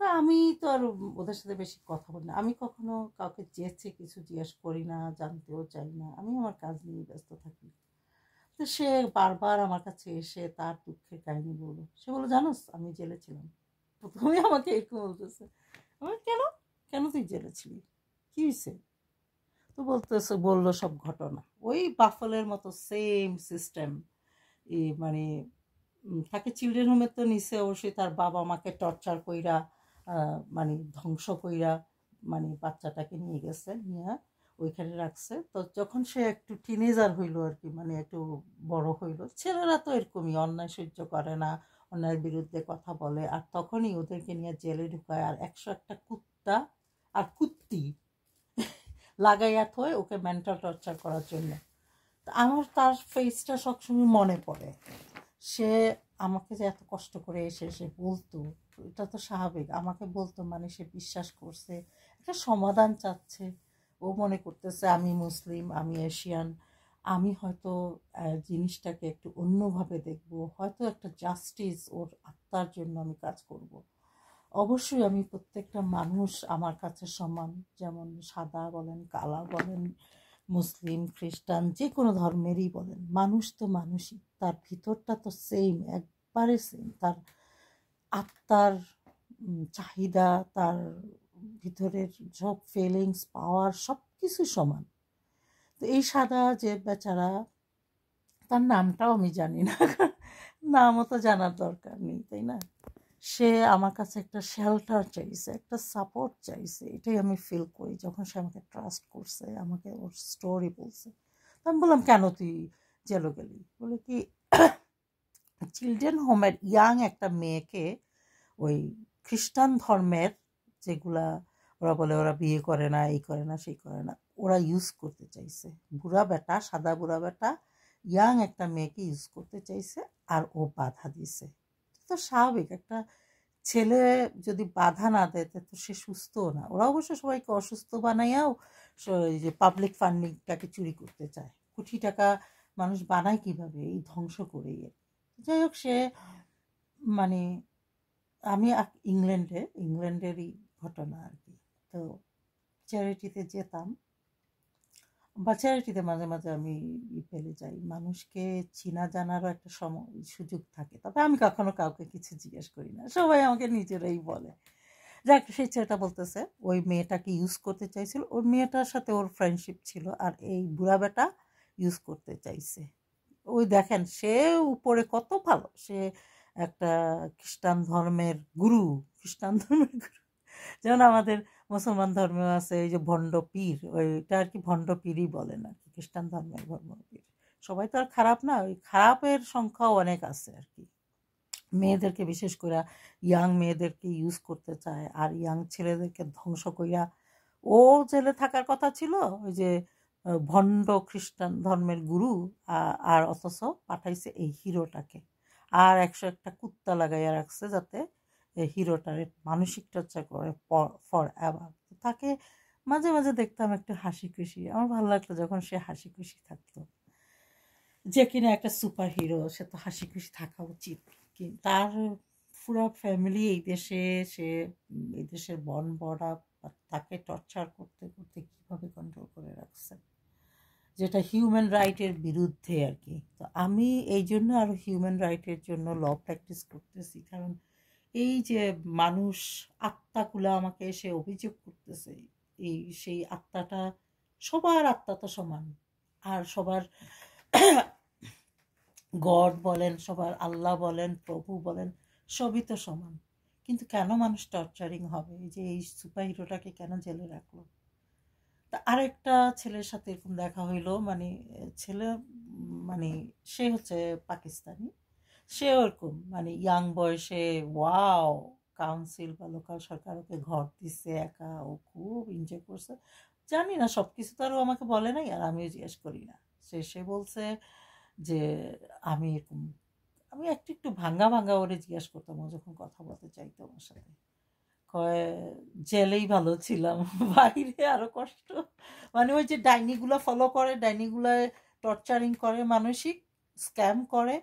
Speaker 1: তো আমি তো আর ওদের সাথে বেশি কথা বলি না, আমি কখনো কাউকে যেচে কিছু জিজ্ঞেস করি না, জানতেও চাই না, আমি আমার কাজ নিয়ে ব্যস্ত থাকি। তো সে বারবার আমার কাছে এসে তার দুঃখের কাহিনী বললো, সে বললো জানোস আমি জেলে ছিলাম। প্রথমে আমাকে এরকম বলতেছে, আমার কেন, কেন তুই জেলে ছিলি, কি হয়েছে? তো বলতেছে, বললো সব ঘটনা, ওই বাফলের মতো সেম সিস্টেম। মানে তাকে চিলড্রেন হোমে তো নিচে অবশ্যই তার বাবা মাকে টর্চার কইরা মানে ধ্বংস কইরা মানে বাচ্চাটাকে নিয়ে গেছে, নিয়ে ওইখানে রাখছে। তো যখন সে একটু টিনেজার হইলো আর কি, মানে একটু বড় হইলো, ছেলেরা তো এরকমই অন্যায় সহ্য করে না, অন্যায়ের বিরুদ্ধে কথা বলে, আর তখনই ওদেরকে নিয়ে জেলে ঢুকায়, আর 101টা কুত্তা আর কুত্তি লাগাইয়া থয়ে ওকে মেন্টাল টর্চার করার জন্য। আমার তার ফেসটা সবসময় মনে পড়ে। সে আমাকে যে এত কষ্ট করে এসে সে বলতো, এটা তো স্বাভাবিক, আমাকে বলতো মানে সে বিশ্বাস করছে, একটা সমাধান চাচ্ছে। ও মনে করতেছে আমি মুসলিম, আমি এশিয়ান, আমি হয়তো জিনিসটাকে একটু অন্যভাবে দেখবো, হয়তো একটা জাস্টিস ওর আত্মার জন্য আমি কাজ করব। অবশ্যই আমি প্রত্যেকটা মানুষ আমার কাছে সমান, যেমন সাদা বলেন, কালা বলেন, মুসলিম, খ্রিস্টান, যে কোনো ধর্মেরই বলেন, মানুষ তো মানুষই, তার ভিতরটা তো সেম, একবারে সেম, তার আত্মার চাহিদা, তার ভিতরের সব ফিলিংস, পাওয়ার সব কিছু সমান। তো এই সাদা যে বেচারা, তার নামটাও আমি জানি না, নামও তো জানার দরকার নেই, তাই না? সে আমার কাছে একটা শেল্টার চাইছে, একটা সাপোর্ট চাইছে। এটাই আমি ফিল করি যখন সে আমাকে ট্রাস্ট করছে, আমাকে ওর স্টোরি বলছে। আমি বললাম, কেন তুই জেলে গেলি? বলে কি, চিলড্রেন হোমের ইয়াং একটা মেয়েকে ওই খ্রিস্টান ধর্মের, যেগুলা ওরা বলে ওরা বিয়ে করে না, এই করে না, সেই করে না, ওরা ইউজ করতে চাইছে। বুড়া বেটা, সাদা বুড়া বেটা ইয়াং একটা মেয়েকে ইউজ করতে চাইছে, আর ও বাধা দিছে। তো স্বাভাবিক, একটা ছেলে যদি বাধা না দেয় তো সে সুস্থও না। ওরা অবশ্য সবাইকে অসুস্থ বানাইয়াও এই যে পাবলিক ফান্ডিংটাকে চুরি করতে চায়। কোটি টাকা মানুষ বানায় কিভাবে? এই ধ্বংস করেই। যাই হোক, সে মানে আমি ইংল্যান্ডেরই ঘটনা আর কি। তো চ্যারিটিতে যেতাম, বা চ্যারিটিতে মাঝে মাঝে আমি পেলে যাই। মানুষকে চিনা জানারও একটা সুযোগ থাকে, তবে আমি কখনো কাউকে কিছু জিজ্ঞেস করি না, সবাই আমাকে নিজেরাই বলে। যাক, সেই ছেলেটা বলতেছে ওই মেয়েটাকে ইউজ করতে চাইছিল, ওই মেয়েটার সাথে ওর ফ্রেন্ডশিপ ছিল, আর এই বুড়া বেটা ইউজ করতে চাইছে। ওই দেখেন, সে উপরে কত ভালো, সে একটা খ্রিস্টান ধর্মের গুরু। খ্রিস্টান ধর্মের গুরু, যেমন আমাদের মুসলমান ধর্মেও আছে এই যে ভণ্ড পীর, ওইটা আর কি ভণ্ড পীরই বলে না, খ্রিস্টান ধর্মের ভণ্ড পীর। সবাই তো আর খারাপ না, ওই খারাপের সংখ্যাও অনেক আছে আর কি। মেয়েদেরকে বিশেষ করে ইয়াং মেয়েদেরকে ইউজ করতে চায়, আর ইয়াং ছেলেদেরকে ধ্বংস কইরা ও জেলে থাকার কথা ছিল, ওই যে ভণ্ড খ্রিস্টান ধর্মের গুরু, আর অথচ পাঠাইছে এই হিরোটাকে, আর 101টা কুত্তা লাগাইয়া রাখছে যাতে হিরোটার মানসিক চর্চা করে ফর এভার। তাকে মাঝে মাঝে দেখতাম একটু হাসি খুশি, আমার ভালো লাগতো যখন সে হাসি খুশি থাকতো। যে কিনা একটা সুপার হিরো, সে তো হাসি খুশি থাকা উচিত। তার পুরা ফ্যামিলি এই দেশে, সে এই দেশের বন বড়া তাকে টর্চার করতে করতে কিভাবে কন্ট্রোল করে রাখছে, যেটা হিউম্যান রাইটের বিরুদ্ধে আর কি। তো আমি এই জন্য আরো হিউম্যান রাইটের জন্য ল প্র্যাকটিস করতেছি, কারণ এই যে মানুষ আত্মাগুলো আমাকে এসে অভিযোগ করতেছে, এই সেই আত্মাটা, সবার আত্মা তো সমান, আর সবার গড বলেন, সবার আল্লাহ বলেন, প্রভু বলেন, সবই তো সমান। কিন্তু কেন মানুষ টর্চারিং হবে? এই যে এই সুপার হিরোটাকে কেন জেলে রাখলো? তা আরেকটা ছেলের সাথে এরকম দেখা হইলো, মানে ছেলে, মানে সে হচ্ছে পাকিস্তানি, সে ওরকম মানে ইয়াং বয়সে, ওয়াও, কাউন্সিল বা লোকাল সরকার ওকে ঘর দিচ্ছে একা, ও খুব এনজয় করছে। জানি না, সব কিছু তো আর ও আমাকে বলে নাই, আর আমিও জিজ্ঞেস করি না। সে বলছে যে আমি এরকম, আমি একটু একটু ভাঙ্গা ভাঙ্গা ওরে জিজ্ঞেস করতাম, ও যখন কথা বলতে চাইতো আমার সাথে, কয় জেলেই ভালো ছিলাম, বাইরে আরো কষ্ট। মানে ওই যে ডাইনিগুলা ফলো করে, ডাইনিগুলা টর্চারিং করে, মানসিক স্ক্যাম করে,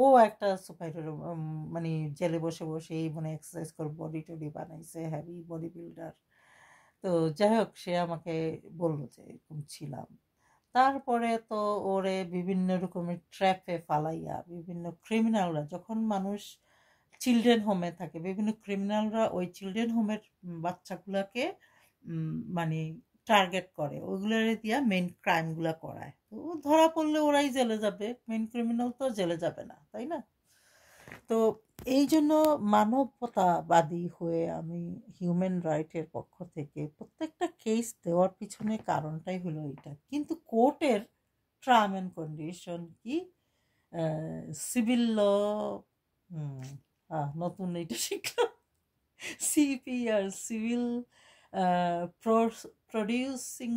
Speaker 1: ও একটা সুপার হিরো। মানে জেলে বসে বসে এই মানে এক্সারসাইজ করে বডি টডি বানাইছে, হ্যাভি বডি বিল্ডার। তো যাই হোক, সে আমাকে বললো যে এরকম ছিলাম। তারপরে তো ওরে বিভিন্ন রকমের ট্র্যাপে ফালাইয়া, বিভিন্ন ক্রিমিনালরা, যখন মানুষ চিলড্রেন হোমে থাকে, বিভিন্ন ক্রিমিনালরা ওই চিলড্রেন হোমের বাচ্চাগুলোকে মানে টার্গেট করে, ওইগুলোরে দিয়া মেন ক্রাইমগুলো করায়। তো ধরা পড়লে ওরাই জেলে যাবে, মেন ক্রিমিনাল তো জেলে যাবে না, তাই না? তো এই জন্য মানবতাবাদী হয়ে আমি হিউম্যান রাইটের পক্ষ থেকে প্রত্যেকটা কেস দেওয়ার পিছনে কারণটাই হলো এটা। কিন্তু কোর্টের টার্ম অ্যান্ড কন্ডিশন কি, সিভিল ল, নতুন এটা শিখলাম, সিপিআর, সিভিল প্রডিউসিং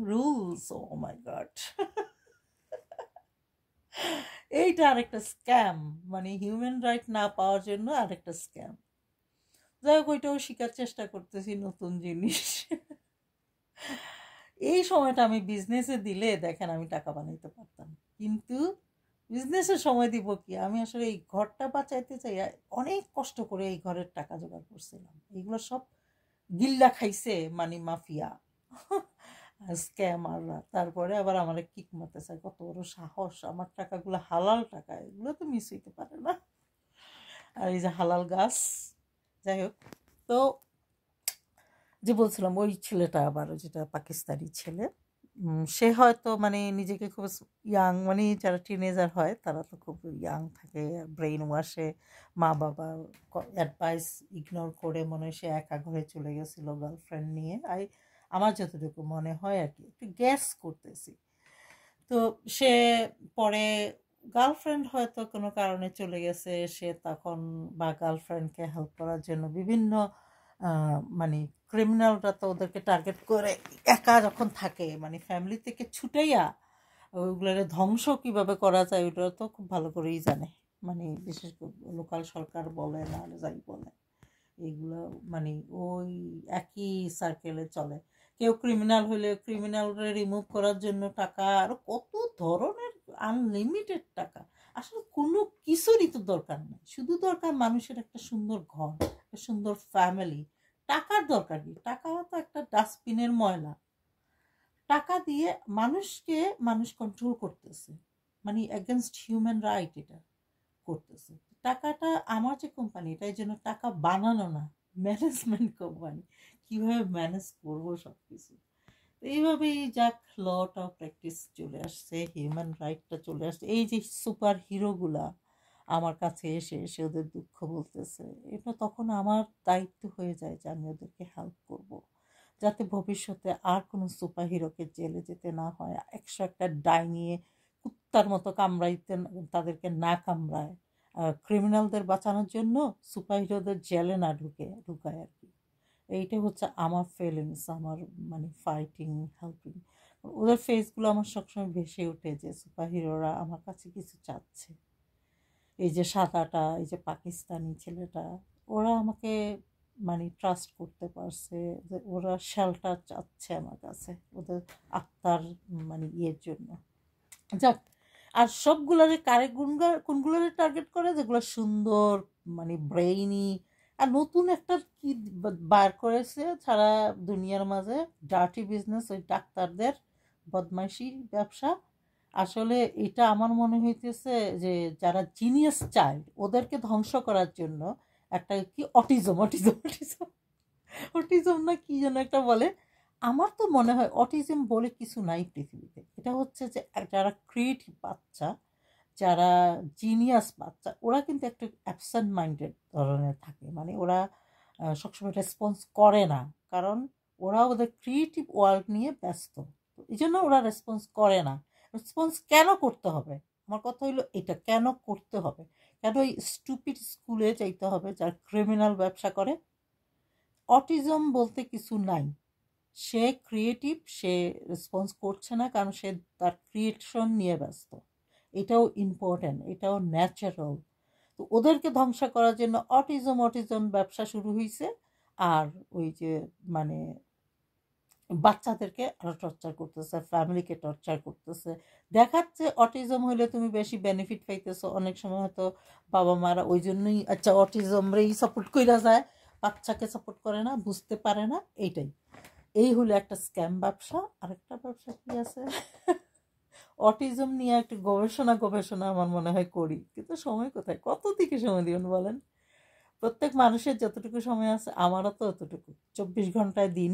Speaker 1: রুলস। ও মাই গড, এইটা আরেকটা স্ক্যাম, মানে হিউম্যান রাইট না পাওয়ার জন্য আরেকটা স্ক্যাম। যাই হোক, ওইটাও শেখার চেষ্টা করতেছি, নতুন জিনিস। এই সময়টা আমি বিজনেসে দিলে দেখেন আমি টাকা বানাইতে পারতাম, কিন্তু বিজনেসের সময় দিব কি? আমি আসলে এই ঘরটা বাঁচাইতে চাই, অনেক কষ্ট করে এই ঘরের টাকা জোগাড় করছিলাম, এগুলো সব গিল্লা খাইছে মানি মাফিয়া, স্ক্যামাররা। তারপরে আবার আমার কিক মারতে চায়, কত বড় সাহস, আমার টাকাগুলো হালাল টাকা, এগুলো তো মিস হইতে পারে না। আর এই যে হালাল গাছ। যাই হোক, তো যে বলছিলাম ওই ছেলেটা আবার যেটা পাকিস্তানি ছেলে, সে হয়তো মানে নিজেকে খুব ইয়াং, মানে যারা টিনেজার হয় তারা তো খুব ইয়াং থাকে, ব্রেইন ওয়াশে মা বাবা অ্যাডভাইস ইগনোর করে মনে হয় সে একা ঘরে চলে গেছিলো গার্লফ্রেন্ড নিয়ে। আমার যতটুকু মনে হয় আর কি, একটু গ্যাস করতেছি। তো সে পরে গার্লফ্রেন্ড হয়তো কোনো কারণে চলে গেছে, সে তখন বা গার্লফ্রেন্ডকে হেল্প করার জন্য বিভিন্ন মানে ক্রিমিনালরা তো ওদেরকে টার্গেট করে একা যখন থাকে, মানে ফ্যামিলি থেকে ছুটাইয়া ওইগুলোর ধ্বংস কিভাবে করা যায় ওটা তো খুব ভালো করেই জানে। মানে বিশেষ করে লোকাল সরকার বলে না যাই বলে, এইগুলো মানে ওই একই সার্কেলে চলে। কেউ ক্রিমিনাল হলে ক্রিমিনালরে রিমুভ করার জন্য টাকা, আরো কত ধরনের আনলিমিটেড টাকা। আসলে কোনো কিছুরই তো দরকার নেই, শুধু দরকার মানুষের একটা সুন্দর ঘর, একটা সুন্দর ফ্যামিলি। টাকার দরকার নেই, টাকা তো একটা ডাস্টবিনের ময়লা। টাকা দিয়ে মানুষ কন্ট্রোল করতেছে, মানে এগেনস্ট হিউম্যান রাইট এটা করতেছে। টাকাটা আমার যে কোম্পানি, এটা এই জন্য টাকা বানানো না, ম্যানেজমেন্ট কোম্পানি, কিভাবে ম্যানেজ করবো সব কিছু। এইভাবেই যাক লটাও প্র্যাকটিস চলে আসছে, হিউম্যান রাইটটা চলে আসছে। এই যে সুপার হিরোগুলা আমার কাছে এসে এসে ওদের দুঃখ বলতেছে, এটা তখন আমার দায়িত্ব হয়ে যায় যে আমি ওদেরকে হেল্প করব, যাতে ভবিষ্যতে আর কোনো সুপার হিরোকে জেলে যেতে না হয়, একটা ডাইনিয়ে কুত্তার মতো কামড়াইতে তাদেরকে না কামড়ায়, ক্রিমিনালদের বাঁচানোর জন্য সুপার হিরোদের জেলে না ঢুকায় আর কি। এইটা হচ্ছে আমার ফিলিংস, আমার মানে ফাইটিং হেল্পিং। ওদের ফেসগুলো আমার সবসময় ভেসে ওঠে যে সুপার হিরোরা আমার কাছে কিছু চাচ্ছে। এই যে সাদাটা, এই যে পাকিস্তানি ছেলেটা, ওরা আমাকে মানে ট্রাস্ট করতে পারছে যে ওরা শেল্টার চাচ্ছে আমার কাছে ওদের আত্মার মানে ইয়ের জন্য। যাক, আর সবগুলারে কোনগুলোরে টার্গেট করে, যেগুলো সুন্দর মানে ব্রেইনি। আর নতুন একটা কি বার করেছে সারা দুনিয়ার মাঝে, ডার্টি বিজনেস, ওই ডাক্তারদের বদমাইশি ব্যবসা। আসলে এটা আমার মনে হইতেছে যে যারা জিনিয়াস চাইল্ড ওদেরকে ধ্বংস করার জন্য একটা কি অটিজম অটিজম অটিজম অটিজম না কি যেন একটা বলে। আমার তো মনে হয় অটিজম বলে কিছু নাই পৃথিবীতে। এটা হচ্ছে যে যারা ক্রিয়েটিভ বাচ্চা, যারা জিনিয়াস বাচ্চা, ওরা কিন্তু একটু অ্যাবসেন্ট মাইন্ডেড ধরনের থাকে, মানে ওরা সবসময় রেসপন্স করে না, কারণ ওরা ওদের ক্রিয়েটিভ ওয়ার্ল্ড নিয়ে ব্যস্ত। এই জন্য ওরা রেসপন্স করে না। রেসপন্স কেন করতে হবে, আমার কথা হইলো এটা, কেন করতে হবে, কেন এই স্টুপিড স্কুলে যাইতে হবে যার ক্রিমিনাল ব্যবসা করে? অটিজম বলতে কিছু নাই, সে ক্রিয়েটিভ, সে রেসপন্স করছে না কারণ সে তার ক্রিয়েশন নিয়ে ব্যস্ত। এটাও ইম্পর্ট্যান্ট, এটাও ন্যাচারাল। তো ওদেরকে ধ্বংস করার জন্য অটিজম ব্যবসা শুরু হয়েছে। আর ওই যে মানে বাচ্চাদেরকে আরো টর্চার করতেছে, ফ্যামিলিকে টর্চার করতেছে, দেখাচ্ছে অটিজম হইলে তুমি বেশি বেনিফিট পাইতেছো। অনেক সময় হয়তো বাবা মারা ওই জন্যই আচ্ছা অটিজমরেই সাপোর্ট কইরা যায়, বাচ্চাকে সাপোর্ট করে না, বুঝতে পারে না। এইটাই, এই হলো একটা স্ক্যাম ব্যবসা। আরেকটা ব্যবসা কি আছে, অটিজম নিয়ে একটা গবেষণা আমার মনে হয় করি, কিন্তু সময় কোথায়, কত দিকে সময় দিবেন বলেন? প্রত্যেক মানুষের যতটুকু সময় আছে আমারও তো অতটুকু, 24 ঘন্টায় দিন,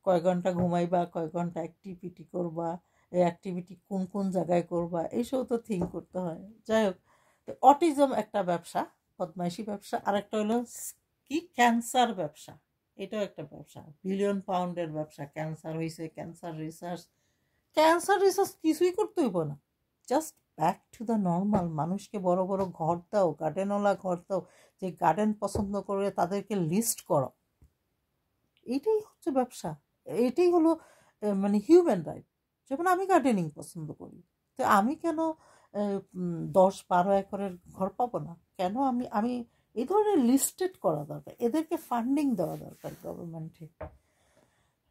Speaker 1: কয় ঘন্টা ঘুমাইবা, কয় ঘন্টা অ্যাক্টিভিটি করবা, এই অ্যাক্টিভিটি কোন কোন জায়গায় করবা, এইসব তো থিঙ্ক করতে হয়। যাই হোক, তো অটিজম একটা ব্যবসা, বদমাইশি ব্যবসা। আর একটা হলো কি ক্যান্সার ব্যবসা, এটাও একটা ব্যবসা, বিলিয়ন পাউন্ডের ব্যবসা। ক্যান্সার হয়েছে, ক্যান্সার রিসার্চ কিছুই করতে হইব না, just back to the normal. মানুষকে বড় বড় ঘর দাও, গার্ডেনওয়ালা ঘর দাও, যে গার্ডেন পছন্দ করে তাদেরকে লিস্ট করো। এইটাই হচ্ছে ব্যবসা, এইটাই হলো মানে হিউম্যান রাইট। যেমন আমি গার্ডেনিং পছন্দ করি, তো আমি কেন 10-12 একরের ঘর পাবো না? কেন আমি আমি এই ধরনের লিস্টেড করা দরকার, এদেরকে ফান্ডিং দেওয়া দরকার গভর্নমেন্টে।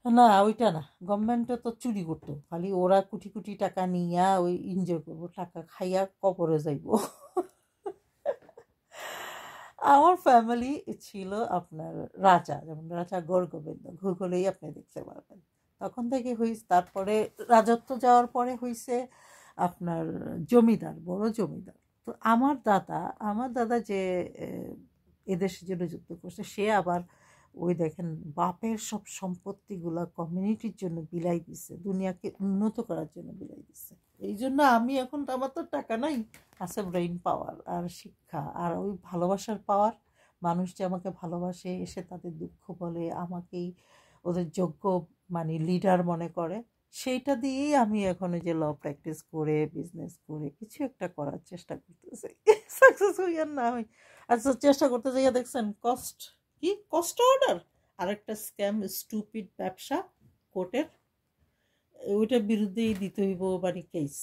Speaker 1: না ওইটা না, গভর্নমেন্টে তো চুরি করতো, খালি ওরা কোটি কোটি টাকা নিয়া ওই এনজয় করবো, টাকা খাইয়া কবরে যাইব। আমার ফ্যামিলি ছিল আপনার রাজা, যেমন রাজা গর্গবেন্দ্র, ভূগোলেই আপনি দেখতে পারবেন। তখন থেকে হয়েছে, তারপরে রাজত্ব যাওয়ার পরে হয়েছে আপনার জমিদার, বড় জমিদার। তো আমার দাদা যে এদেশের জন্য যুদ্ধ করছে, সে আবার ওই দেখেন বাপের সব সম্পত্তিগুলা কমিউনিটির জন্য বিলাই দিছে, দুনিয়াকে উন্নত করার জন্য বিলাই দিছে। এই জন্য আমি এখন তো, আমার তো টাকা নাই, আছে ব্রেইন পাওয়ার আর শিক্ষা আর ওই ভালোবাসার পাওয়ার। মানুষ যে আমাকে ভালোবাসে, এসে তাদের দুঃখ বলে, আমাকেই ওদের যোগ্য মানে লিডার মনে করে, সেইটা দিয়েই আমি এখন ওই যে ল প্র্যাকটিস করে বিজনেস করে কিছু একটা করার চেষ্টা করতেছি। সাকসেস হই আর না হই, আচ্ছা চেষ্টা করতে যাইয়া দেখছেন কস্ট অর্ডার, আরেকটা স্ক্যাম, স্টুপিড ব্যবসা কোর্টের, ওইটার বিরুদ্ধেই দিতে হইব মানে কেস।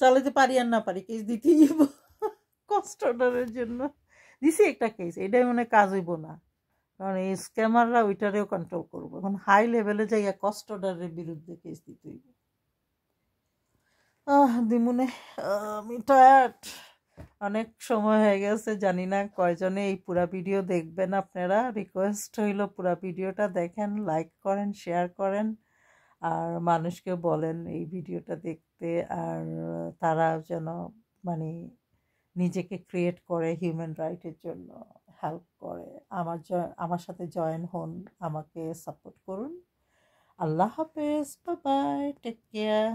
Speaker 1: চালাতে পারি আর না পারি, কেস দিতেই হইব কস্ট অর্ডারের জন্য। দিছি একটা কেস, এটাই মনে হয় কাজ হইব না, কারণ এই স্ক্যামাররা ওইটারেও কন্ট্রোল করবো। এখন হাই লেভেলে যাইয়া কস্ট অর্ডারের বিরুদ্ধে কেস দিতে হইব। দিমুনে, আমি টায়ার্ড, অনেক সময় হয়ে গেছে, জানি না কয়জনে এই পুরা ভিডিও দেখবেন। আপনারা রিকোয়েস্ট হইল পুরা ভিডিওটা দেখেন, লাইক করেন, শেয়ার করেন, আর মানুষকে বলেন এই ভিডিওটা দেখতে, আর তারা যেন মানে নিজেকে ক্রিয়েট করে হিউম্যান রাইটের জন্য, হেল্প করে, আমার সাথে জয়েন হন, আমাকে সাপোর্ট করুন। আল্লাহ হাফেজ, বাই বাই, টেক কেয়ার।